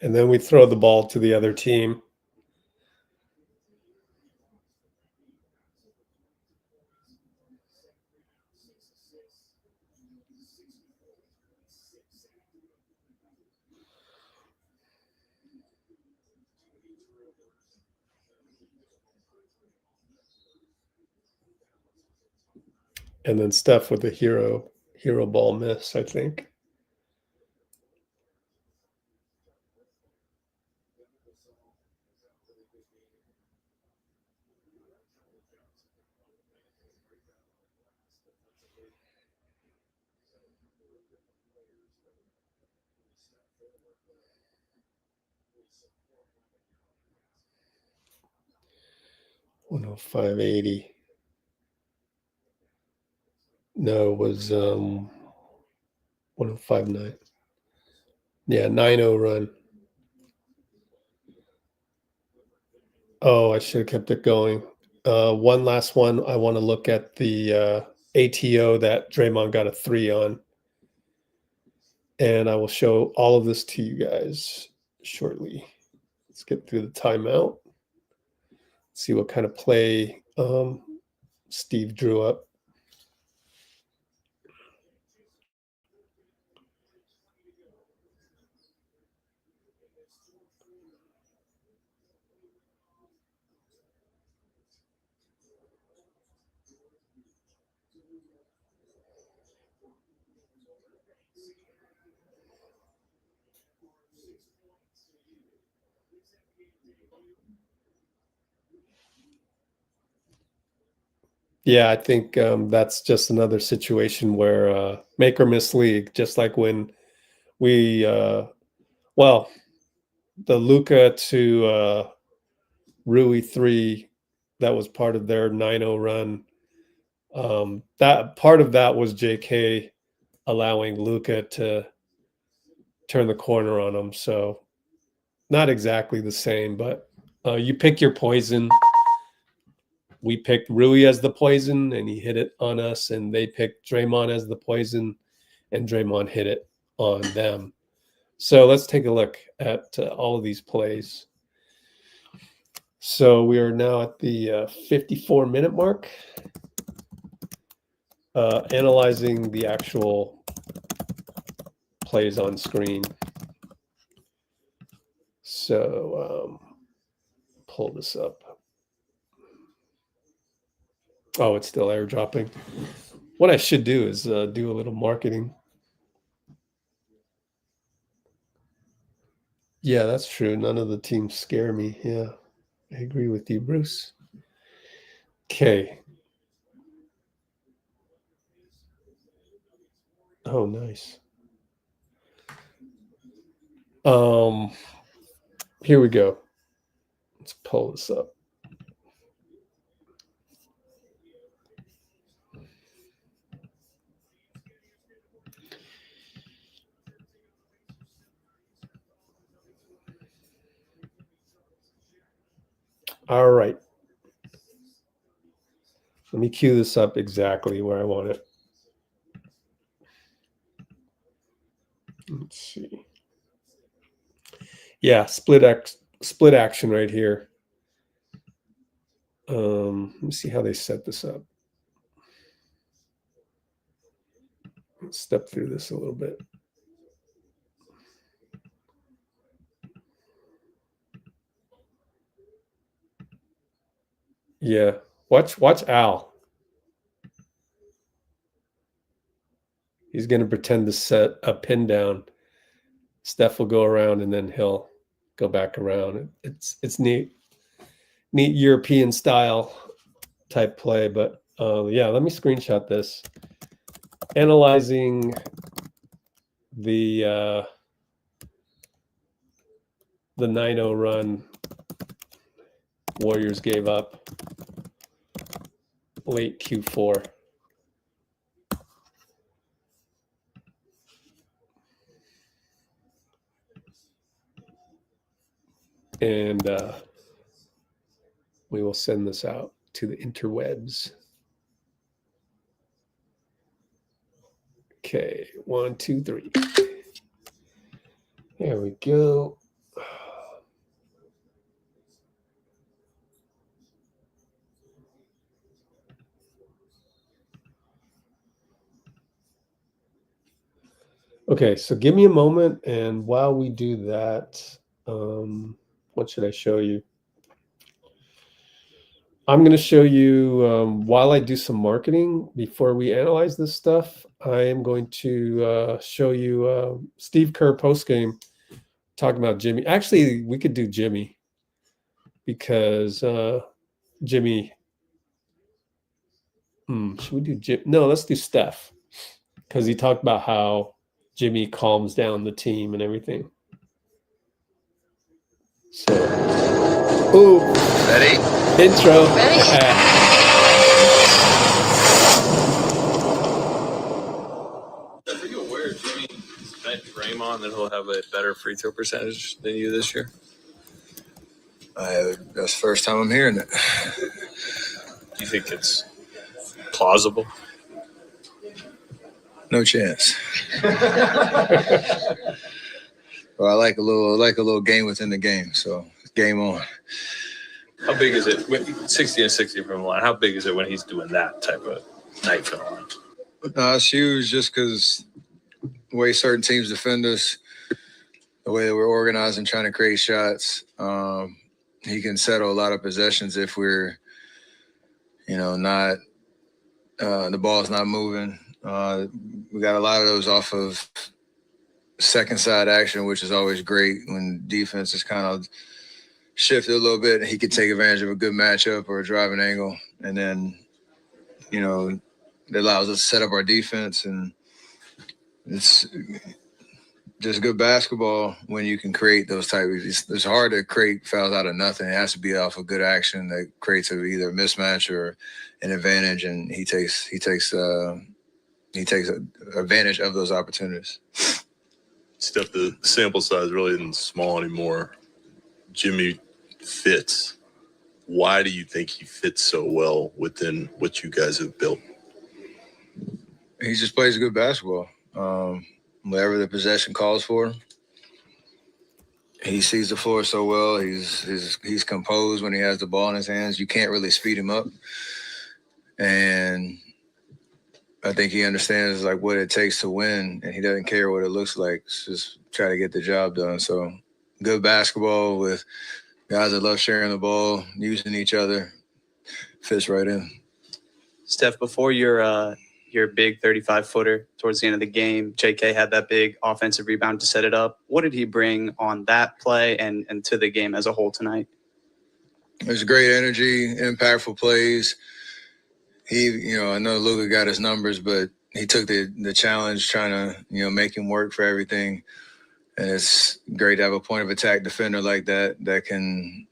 And then we throw the ball to the other team. And then Steph with a hero ball miss, I think. $105.80. No, it was 105.9. Yeah, 9-0 run. Oh, I should have kept it going. One last one. I want to look at the ATO that Draymond got a 3 on. And I will show all of this to you guys shortly. Let's get through the timeout. See what kind of play Steve drew up. Yeah, I think that's just another situation where make or miss league, just like when we, the Luka to Rui 3, that was part of their 9-0 run. That part of that was JK allowing Luka to turn the corner on him. So not exactly the same, but you pick your poison. We picked Rui as the poison, and he hit it on us, and they picked Draymond as the poison, and Draymond hit it on them. So let's take a look at all of these plays. So we are now at the 54-minute mark, analyzing the actual plays on screen. So pull this up. Oh, it's still airdropping. What I should do is do a little marketing. Yeah, that's true. None of the teams scare me. Yeah, I agree with you, Bruce. Okay. Oh, nice. Here we go. Let's pull this up. All right. Let me cue this up exactly where I want it. Let's see. Yeah, split action right here. Let me see how they set this up. Let's step through this a little bit. Yeah. Watch Al. He's going to pretend to set a pin down. Steph will go around and then he'll go back around. It's neat European style type play. But yeah, let me screenshot this. Analyzing the 9-0 run Warriors gave up late Q4. And we will send this out to the interwebs. Okay, 1, 2, 3. There we go. Okay, so give me a moment, and while we do that, what should I show you? I'm going to show you, while I do some marketing, before we analyze this stuff, I am going to show you Steve Kerr postgame talking about Jimmy. Actually, we could do Jimmy because Jimmy, should we do Jim? No, let's do Steph because he talked about how Jimmy calms down the team and everything. So, Ready? Intro. Ready. Are you aware Jimmy bet Draymond that he'll have a better free throw percentage than you this year? That's the first time I'm hearing it. Do you think it's plausible? No chance. Well, I like a little game within the game, so game on. How big is it? 60 and 60 from the line. How big is it when he's doing that type of night from the line? It's huge just because the way certain teams defend us, the way that we're organized and trying to create shots. He can settle a lot of possessions if we're, not the ball's not moving. We got a lot of those off of second side action, which is always great when defense is kind of shifted a little bit. He could take advantage of a good matchup or a driving angle, and then, it allows us to set up our defense, and it's just good basketball when you can create those type of. It's hard to create fouls out of nothing. It has to be off of good action that creates either a mismatch or an advantage, and he takes advantage of those opportunities. Steph, the sample size really isn't small anymore. Jimmy fits. Why do you think he fits so well within what you guys have built? He just plays good basketball. Whatever the possession calls for, he sees the floor so well. He's composed when he has the ball in his hands. You can't really speed him up, and I think he understands what it takes to win, and he doesn't care what it looks like. It's just try to get the job done. So good basketball with guys that love sharing the ball, using each other, fits right in. Steph, before your big 35-footer towards the end of the game, JK had that big offensive rebound to set it up. What did he bring on that play and to the game as a whole tonight? There's great energy, impactful plays. I know Luka got his numbers, but he took the challenge trying to, make him work for everything. And it's great to have a point of attack defender like that can,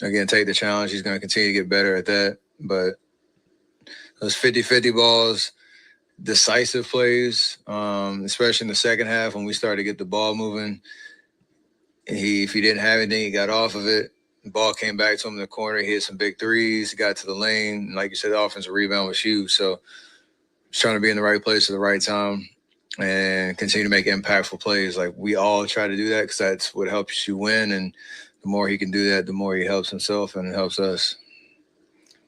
again, take the challenge. He's going to continue to get better at that. But those 50-50 balls, decisive plays, especially in the second half when we started to get the ball moving. If he didn't have anything, he got off of it. The ball came back to him in the corner. He hit some big threes, got to the lane. Like you said, the offensive rebound was huge. So just trying to be in the right place at the right time and continue to make impactful plays. We all try to do that because that's what helps you win. And the more he can do that, the more he helps himself and it helps us.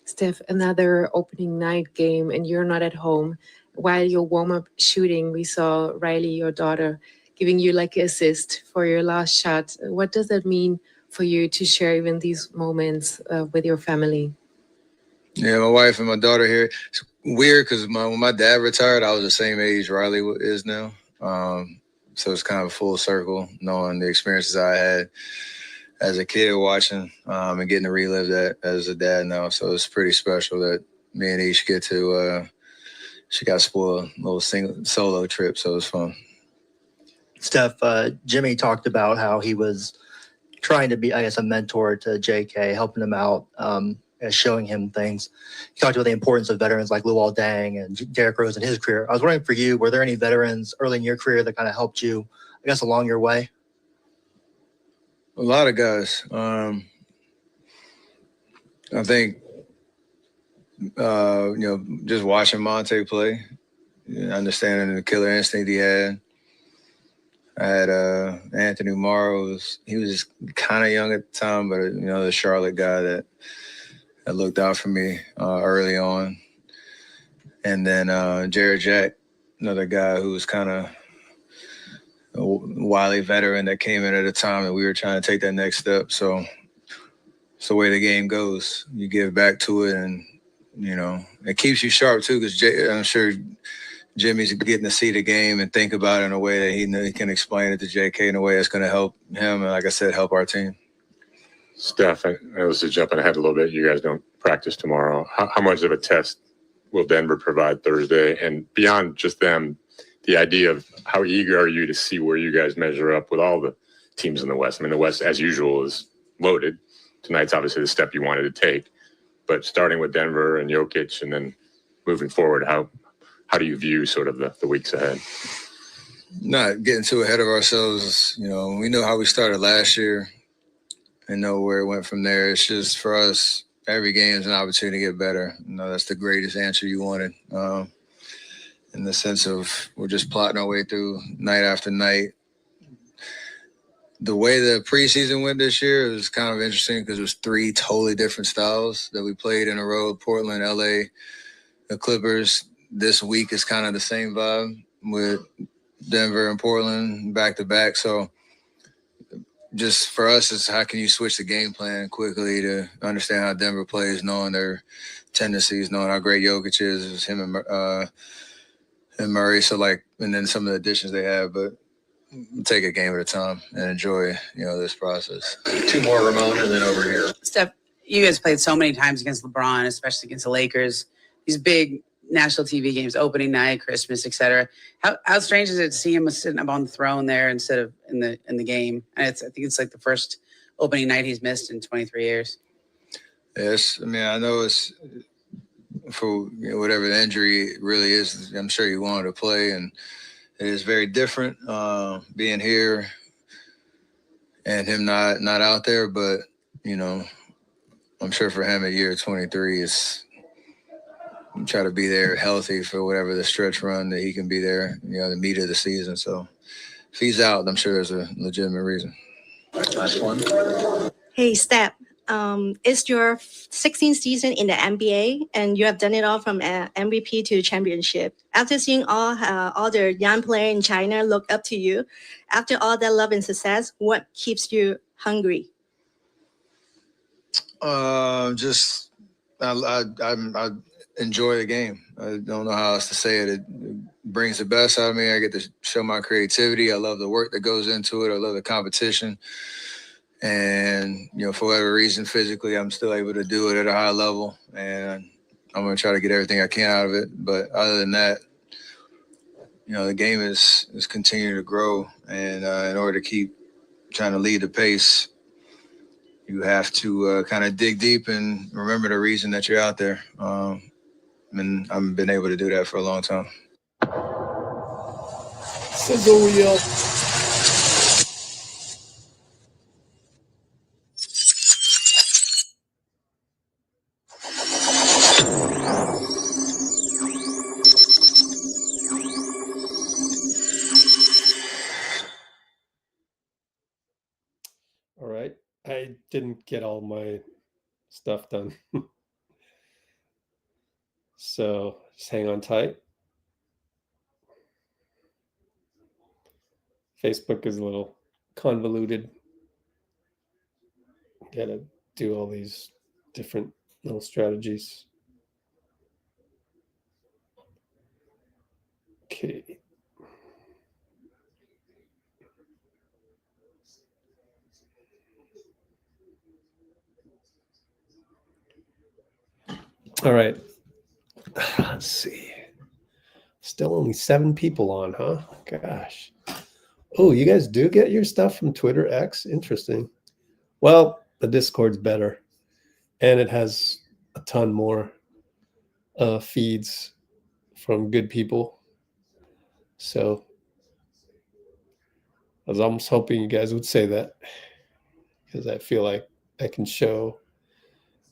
Steph, another opening night game and you're not at home. While you're warm-up shooting, we saw Riley, your daughter, giving you an assist for your last shot. What does that mean for you to share even these moments with your family? Yeah, my wife and my daughter here. It's weird because when my dad retired, I was the same age Riley is now. So it's kind of a full circle, knowing the experiences I had as a kid watching and getting to relive that as a dad now. So it's pretty special that me and Ish get to. She got spoiled a little solo trip, so it was fun. Steph, Jimmy talked about how he was trying to be, I guess, a mentor to JK, helping him out, showing him things. He talked about the importance of veterans like Luol Deng and Derrick Rose in his career. I was wondering for you, were there any veterans early in your career that kind of helped you, I guess, along your way? A lot of guys. I think, just watching Monte play, understanding the killer instinct he had. I had Anthony Morrow. He was kind of young at the time, but, the Charlotte guy that looked out for me early on. And then Jared Jack, another guy who was kind of a wily veteran that came in at a time that we were trying to take that next step. So it's the way the game goes. You give back to it, and, it keeps you sharp too, because I'm sure Jimmy's getting to see the game and think about it in a way that he can explain it to JK in a way that's going to help him and, like I said, help our team. Steph, I was just jumping ahead a little bit. You guys don't practice tomorrow. How much of a test will Denver provide Thursday? And beyond just them, the idea of how eager are you to see where you guys measure up with all the teams in the West? I mean, the West, as usual, is loaded. Tonight's obviously the step you wanted to take. But starting with Denver and Jokic and then moving forward, how do you view sort of the weeks ahead? Not getting too ahead of ourselves. We know how we started last year and know where it went from there. It's just for us, every game is an opportunity to get better. That's the greatest answer you wanted. In the sense of we're just plotting our way through night after night. The way the preseason went this year was kind of interesting because it was 3 totally different styles that we played in a row: Portland, LA, the Clippers. This week is kind of the same vibe with Denver and Portland back to back. So just for us, it's how can you switch the game plan quickly to understand how Denver plays, knowing their tendencies, knowing how great Jokic is him and Murray. So and then some of the additions they have, but take a game at a time and enjoy, this process. 2 more, Ramon, and then over here. Steph, you guys played so many times against LeBron, especially against the Lakers. These big national TV games, opening night, Christmas, etc. How strange is it to see him sitting up on the throne there instead of in the game? And I think it's like the first opening night he's missed in 23 years. Yes, I mean, I know it's for whatever the injury really is. I'm sure he wanted to play, and it is very different being here and him not out there. But I'm sure for him at year 23 is try to be there healthy for whatever the stretch run that he can be there. The meat of the season. So if he's out, I'm sure there's a legitimate reason. Last one. Hey, Steph. It's your 16th season in the NBA, and you have done it all from MVP to championship. After seeing all the young players in China look up to you, after all that love and success, what keeps you hungry? I enjoy the game. I don't know how else to say it. It brings the best out of me. I get to show my creativity. I love the work that goes into it. I love the competition. And, for whatever reason, physically, I'm still able to do it at a high level. And I'm going to try to get everything I can out of it. But other than that, the game is continuing to grow. And in order to keep trying to lead the pace, you have to kind of dig deep and remember the reason that you're out there. And I've been able to do that for a long time. Sizzle reel. All right. I didn't get all my stuff done. So just hang on tight. Facebook is a little convoluted. Gotta do all these different little strategies. Okay. All right. Let's see. Still only 7 people on, huh? Gosh. Oh, you guys do get your stuff from Twitter X? Interesting. Well, the Discord's better. And it has a ton more feeds from good people. So I was almost hoping you guys would say that, because I feel like I can show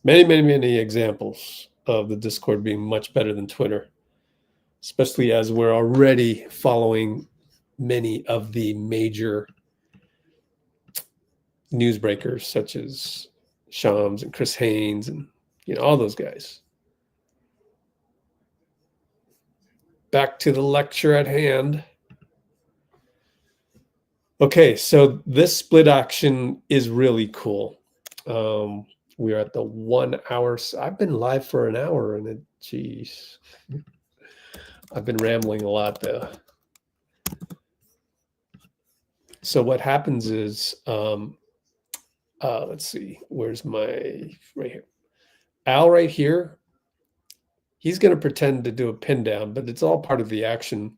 many examples of the Discord being much better than Twitter, especially as we're already following many of the major newsbreakers such as Shams and Chris Haynes and all those guys. Back to the lecture at hand. Okay, so this split action is really cool. We are at the 1 hour. I've been live for an hour and geez, I've been rambling a lot though. So what happens is, let's see, where's my, right here. Al right here, he's going to pretend to do a pin down, but it's all part of the action.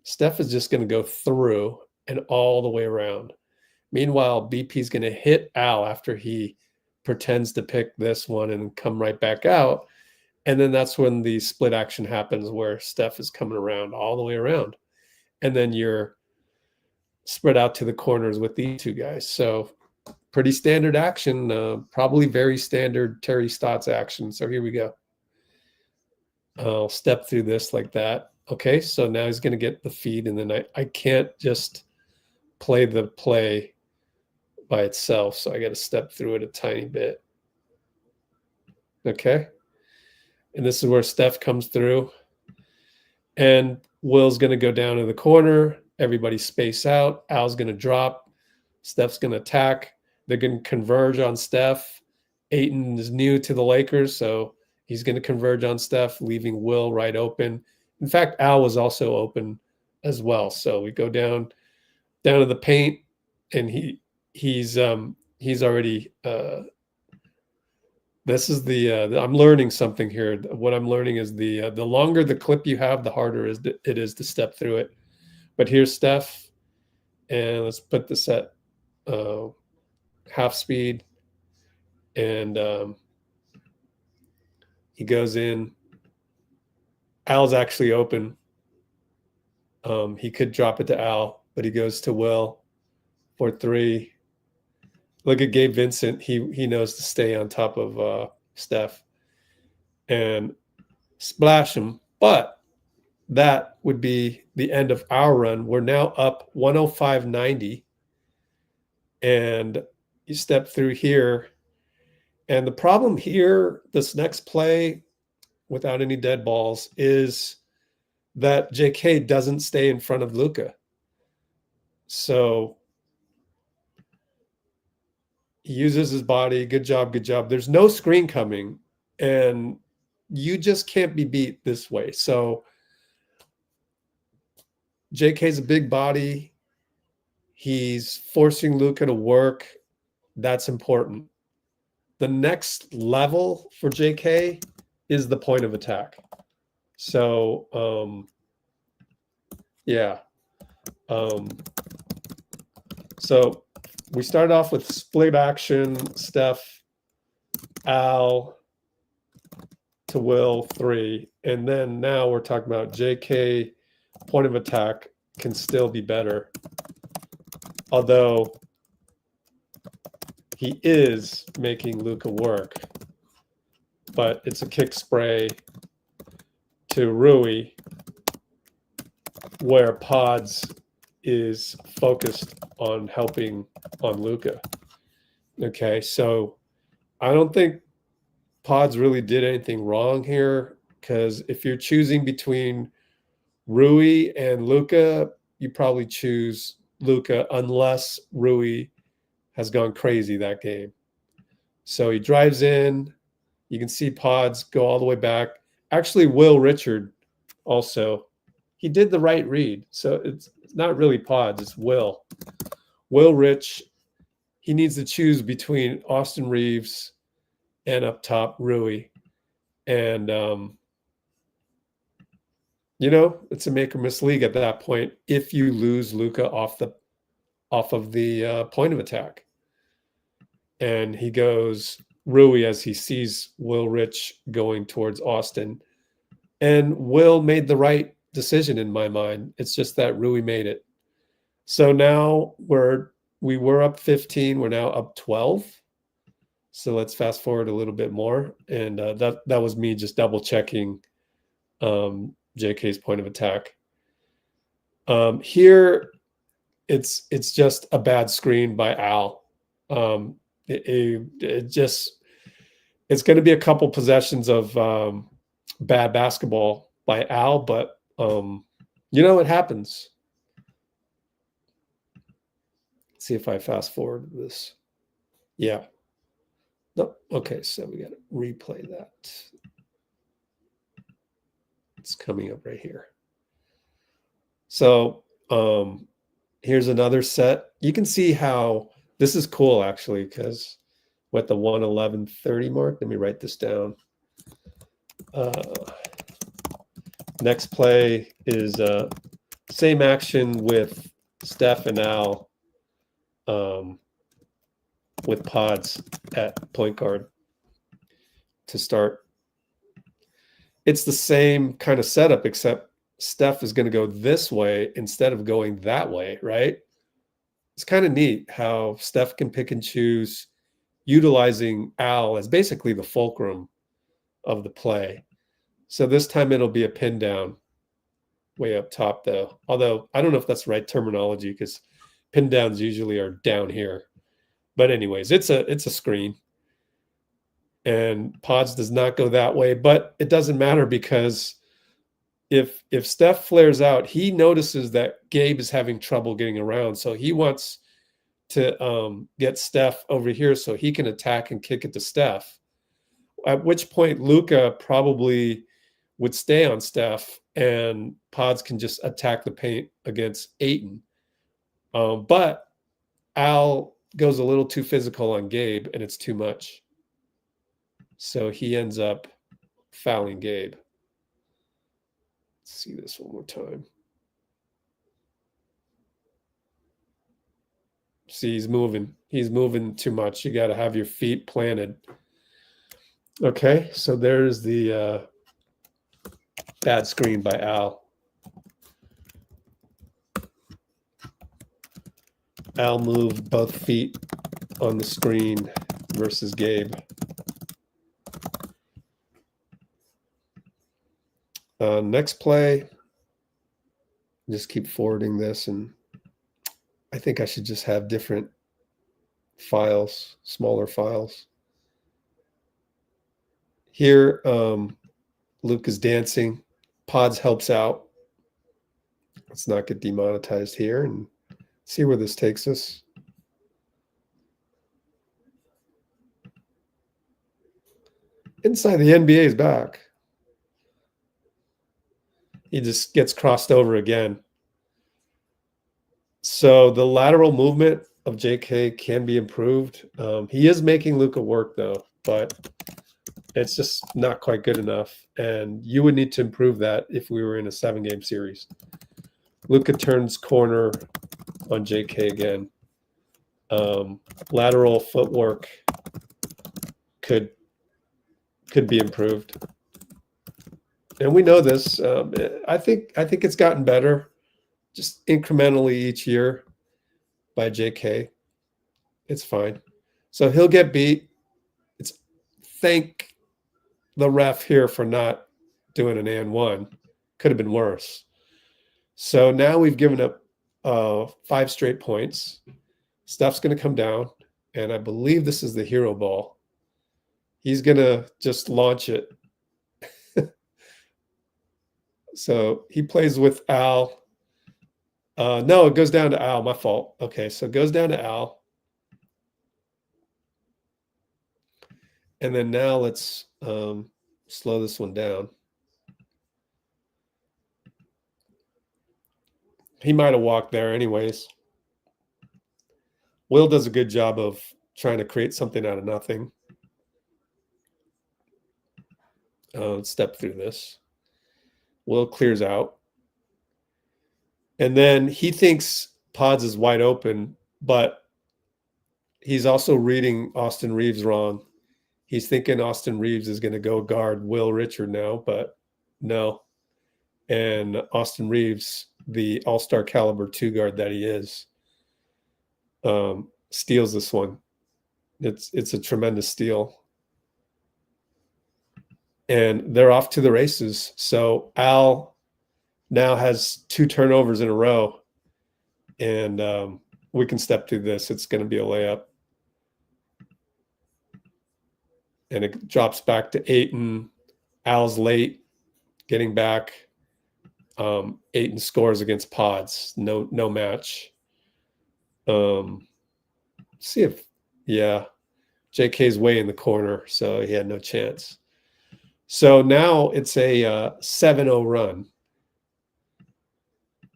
Steph is just going to go through and all the way around. Meanwhile, BP is going to hit Al after he pretends to pick this one and come right back out. And then that's when the split action happens where Steph is coming around all the way around. And then you're spread out to the corners with these two guys. So pretty standard action, probably very standard Terry Stotts action. So here we go. I'll step through this like that. Okay, so now he's going to get the feed, and then I can't just play the play by itself, so I got to step through it a tiny bit. Okay, and this is where Steph comes through, and Will's going to go down to the corner. Everybody space out. Al's going to drop. Steph's going to attack. They're going to converge on Steph. Ayton is new to the Lakers, so he's going to converge on Steph, leaving Will right open. In fact, Al was also open as well. So we go down to the paint, and he's already. This is I'm learning something here. What I'm learning is the longer the clip you have, the harder it is to step through it. But here's Steph, and let's put this at half speed, and he goes in. Al's actually open. He could drop it to Al, but he goes to Will for 3. Look at Gabe Vincent. He knows to stay on top of Steph and splash him. But that would be the end of our run. We're now up 105.90. And you step through here. And the problem here, this next play, without any dead balls, is that JK doesn't stay in front of Luka. So he uses his body. Good job, good job. There's no screen coming, and you just can't be beat this way. So JK's a big body. He's forcing Luka to work. That's important. The next level for JK is the point of attack. So, yeah. So we started off with split action, Steph, Al to Will 3. And then now we're talking about JK point of attack can still be better. Although he is making Luka work. But it's a kick spray to Rui, where Podz is focused on helping on Luka. Okay, so I don't think Podz really did anything wrong here, because if you're choosing between Rui and Luka, you probably choose Luka unless Rui has gone crazy that game. So he drives in. You can see Podz go all the way back. Actually, Will Richard also he did the right read. So it's not really Podz, it's Will. Will Rich, he needs to choose between Austin Reaves and up top Rui. And, you know, it's a make or miss league at that point if you lose Luka off of the point of attack. And he goes Rui as he sees Will Rich going towards Austin. And Will made the right decision in my mind. It's just that Rui made it. So now we were up 15. We're now up 12. So let's fast forward a little bit more. And that was me just double checking JK's point of attack. Here, it's just a bad screen by Al. It's going to be a couple possessions of bad basketball by Al, but you know, it happens. Let's see if I fast forward this. Yeah. No. Okay, so we got to replay that. It's coming up right here. So here's another set. You can see how this is cool, actually, because with the 1:11:30 mark, let me write this down. Next play is same action with Steph and Al with Podz at point guard to start. It's the same kind of setup, except Steph is going to go this way instead of going that way, right? It's kind of neat how Steph can pick and choose, utilizing Al as basically the fulcrum of the play. So this time it'll be a pin down way up top, though. Although I don't know if that's the right terminology, because pin downs usually are down here. But anyways, it's a screen. And Podz does not go that way, but it doesn't matter, because if Steph flares out, he notices that Gabe is having trouble getting around. So he wants to get Steph over here so he can attack and kick it to Steph. At which point Luka probably would stay on Steph and Podz can just attack the paint against Ayton. But Al goes a little too physical on Gabe, and it's too much. So he ends up fouling Gabe. Let's see this one more time. See, he's moving. He's moving too much. You got to have your feet planted. Okay, so there's the bad screen by Al. Al moved both feet on the screen versus Gabe. Next play, just keep forwarding this, and I think I should just have different files, smaller files. Here, Luke is dancing. Podz helps out. Let's not get demonetized here and see where this takes us. Inside the NBA is back. He just gets crossed over again. So the lateral movement of JK can be improved. He is making Luka work, though, but it's just not quite good enough. And you would need to improve that if we were in a 7-game series. Luka turns corner on JK again. Lateral footwork could be improved. And we know this. I think it's gotten better, just incrementally each year by JK. It's fine. So he'll get beat. Thank the ref here for not doing an and one. Could have been worse. So now we've given up 5 straight points. Steph's going to come down, and I believe this is the hero ball. He's going to just launch it. So he plays with Al. No, it goes down to Al. My fault. Okay, so it goes down to Al. And then now let's slow this one down. He might have walked there anyways. Will does a good job of trying to create something out of nothing. Let's step through this. Will clears out. And then he thinks Podz is wide open, but he's also reading Austin Reaves wrong. He's thinking Austin Reaves is going to go guard Will Richard now, but no. And Austin Reaves, the all-star caliber 2 guard that he is, steals this one. It's a tremendous steal. And they're off to the races. So Al now has 2 turnovers in a row. And we can step through this. It's going to be a layup. And it drops back to Ayton. Al's late, getting back. Ayton scores against Podz. No match. See if, yeah, JK's way in the corner, so he had no chance. So now it's a 7-0 run.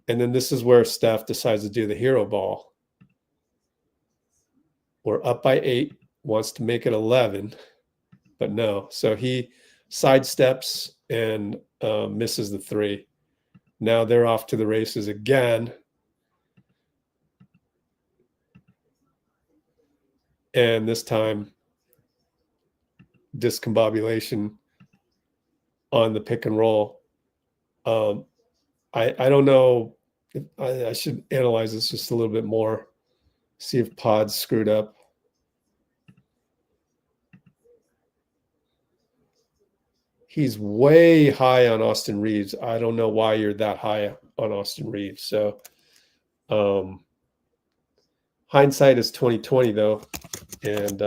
And then this is where Steph decides to do the hero ball. We're up by 8, wants to make it 11, but no. So he sidesteps and misses the 3. Now they're off to the races again. And this time, discombobulation on the pick and roll. I don't know. If I should analyze this just a little bit more. See if Podz screwed up. He's way high on Austin Reaves. I don't know why you're that high on Austin Reaves. So hindsight is 2020 though. And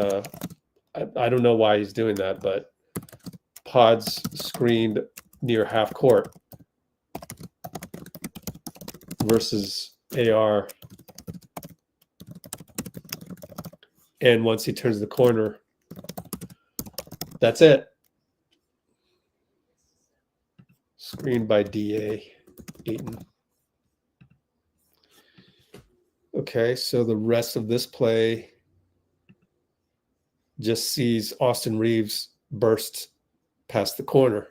I don't know why he's doing that, but Podz screened near half court versus AR. And once he turns the corner, that's it. Screened by DA Ayton. Okay, so the rest of this play just sees Austin Reaves burst past the corner.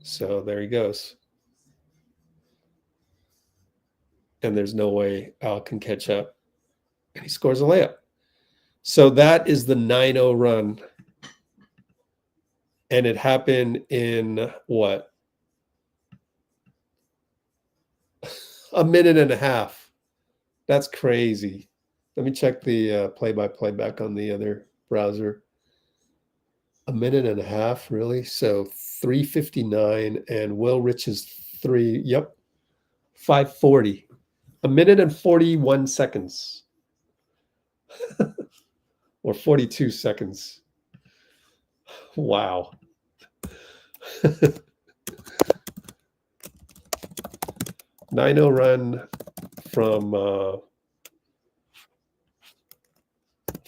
So there he goes. And there's no way Al can catch up. And he scores a layup. So that is the 9-0 run. And it happened in what? A minute and a half. That's crazy. Let me check the play-by-play back on the other browser. A minute and a half, really? So 3:59 and Will Rich's 3. Yep. 5:40. A minute and 41 seconds. Or 42 seconds. Wow. 9-0 run from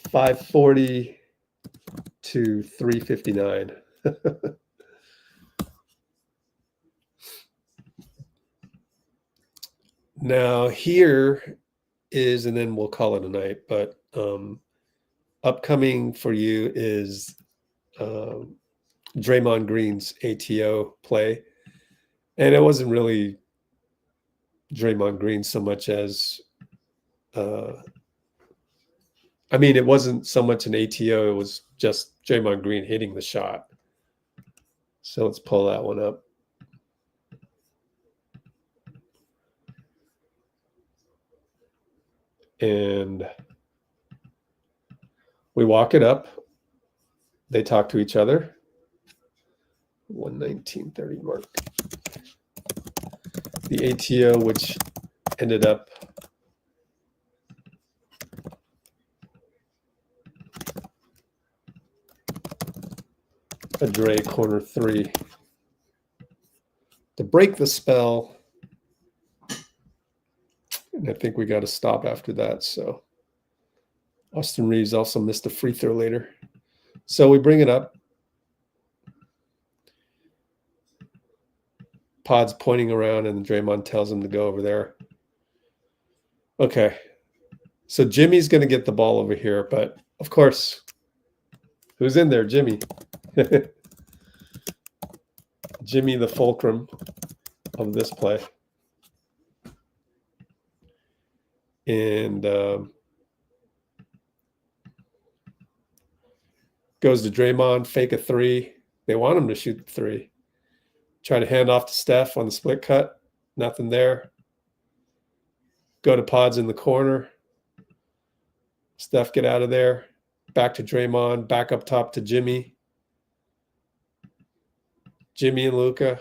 5:40 to 3:59. Now here is, and then we'll call it a night, but upcoming for you is Draymond Green's ATO play. And it wasn't really Draymond Green so much as, it wasn't so much an ATO, it was just Draymond Green hitting the shot. So let's pull that one up. And we walk it up. They talk to each other. 1:19:30 mark. The ATO, which ended up a Dray corner 3 to break the spell. And I think we got to stop after that. So Austin Reaves also missed a free throw later. So we bring it up. Podz pointing around, and Draymond tells him to go over there. Okay. So Jimmy's going to get the ball over here, but of course, who's in there? Jimmy. Jimmy, the fulcrum of this play. And goes to Draymond, fake a three. They want him to shoot the three. Try to hand off to Steph on the split cut. Nothing there. Go to Podz in the corner. Steph, get out of there. Back to Draymond. Back up top to Jimmy. Jimmy and Luka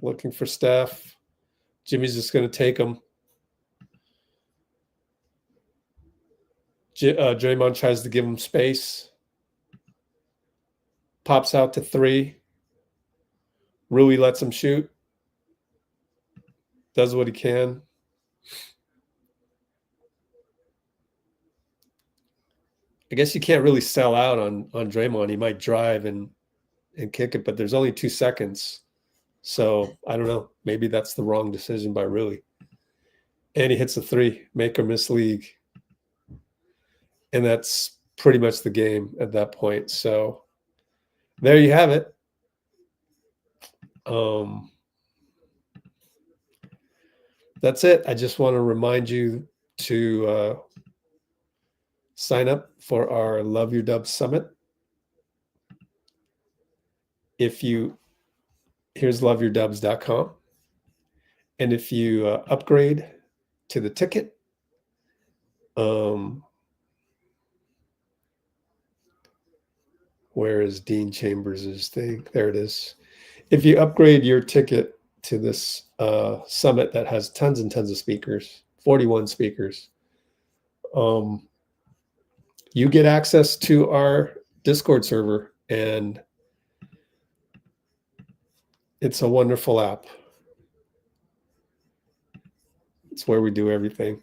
looking for Steph. Jimmy's just going to take him. Draymond tries to give him space. Pops out to three. Rui lets him shoot. Does what he can. I guess you can't really sell out on Draymond. He might drive and kick it, but there's only 2 seconds. So I don't know. Maybe that's the wrong decision by Rui. And he hits a three, make or miss league. And that's pretty much the game at that point. So there you have it. That's it. I just want to remind you to sign up for our Love Your Dubs Summit. Here's loveyourdubs.com. And if you upgrade to the ticket, where is Dean Chambers' thing? There it is. If you upgrade your ticket to this summit that has tons and tons of speakers, 41 speakers, you get access to our Discord server, and it's a wonderful app. It's where we do everything.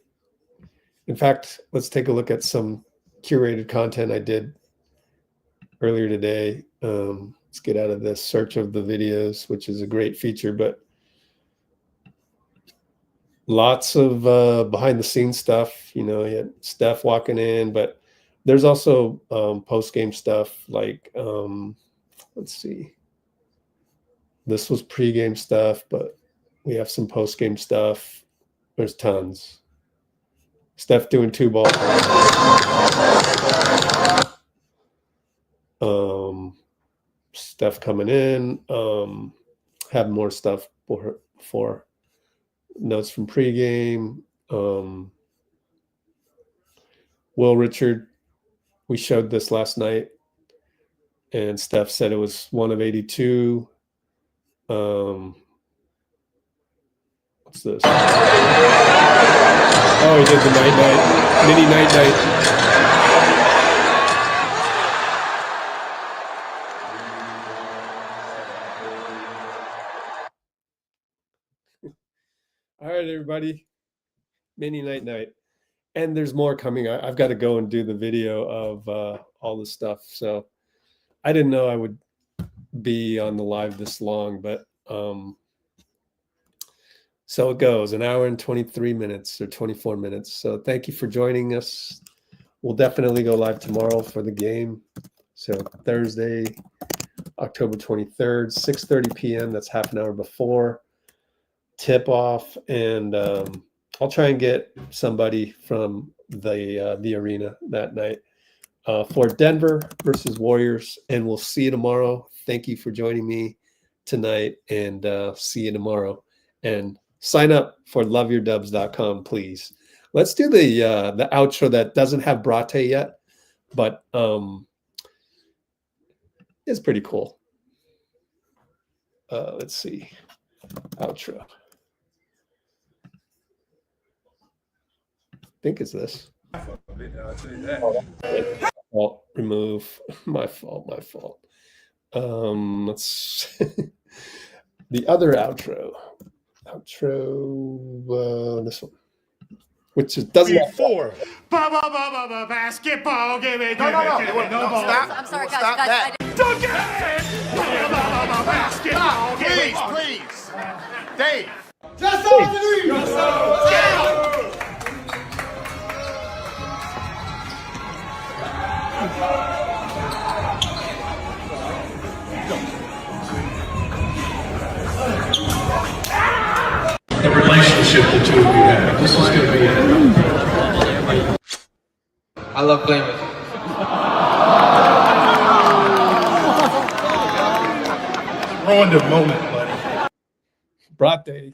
In fact, let's take a look at some curated content I did earlier today. Let's get out of this search of the videos, which is a great feature, but lots of behind the scenes stuff. You know, you had Steph walking in, but there's also post-game stuff like, let's see. This was pre-game stuff, but we have some post-game stuff. There's tons. Steph doing 2-ball. Steph coming in. Have more stuff for notes from pregame. Will Richard, we showed this last night, and Steph said it was 1 of 82. What's this? Oh, he did the night-night, mini night-night. All right, everybody. Mini night-night. And there's more coming. I've got to go and do the video of all this stuff. So I didn't know I would be on the live this long, but so it goes, 1 hour and 23 minutes or 24 minutes. So thank you for joining us. We'll definitely go live tomorrow for the game. So Thursday, October 23rd, 6:30 p.m. That's half an hour before tip off. And I'll try and get somebody from the arena that night for Denver versus Warriors. And we'll see you tomorrow. Thank you for joining me tonight, and see you tomorrow. And sign up for loveyourdubs.com, please. Let's do the outro that doesn't have Brate yet, but it's pretty cool. Let's see. Outro. I think it's this. Fault, remove. My fault. Let's the other outro, this one, which is doesn't have four. Basketball, give it. No, stop. I'm sorry, guys. Stop that. Don't get it. Basketball, please. Dave. Just over the Reaves. The relationship the two of you have. This is going to be it. I love playing with you. Ruined the moment, buddy. Brought day.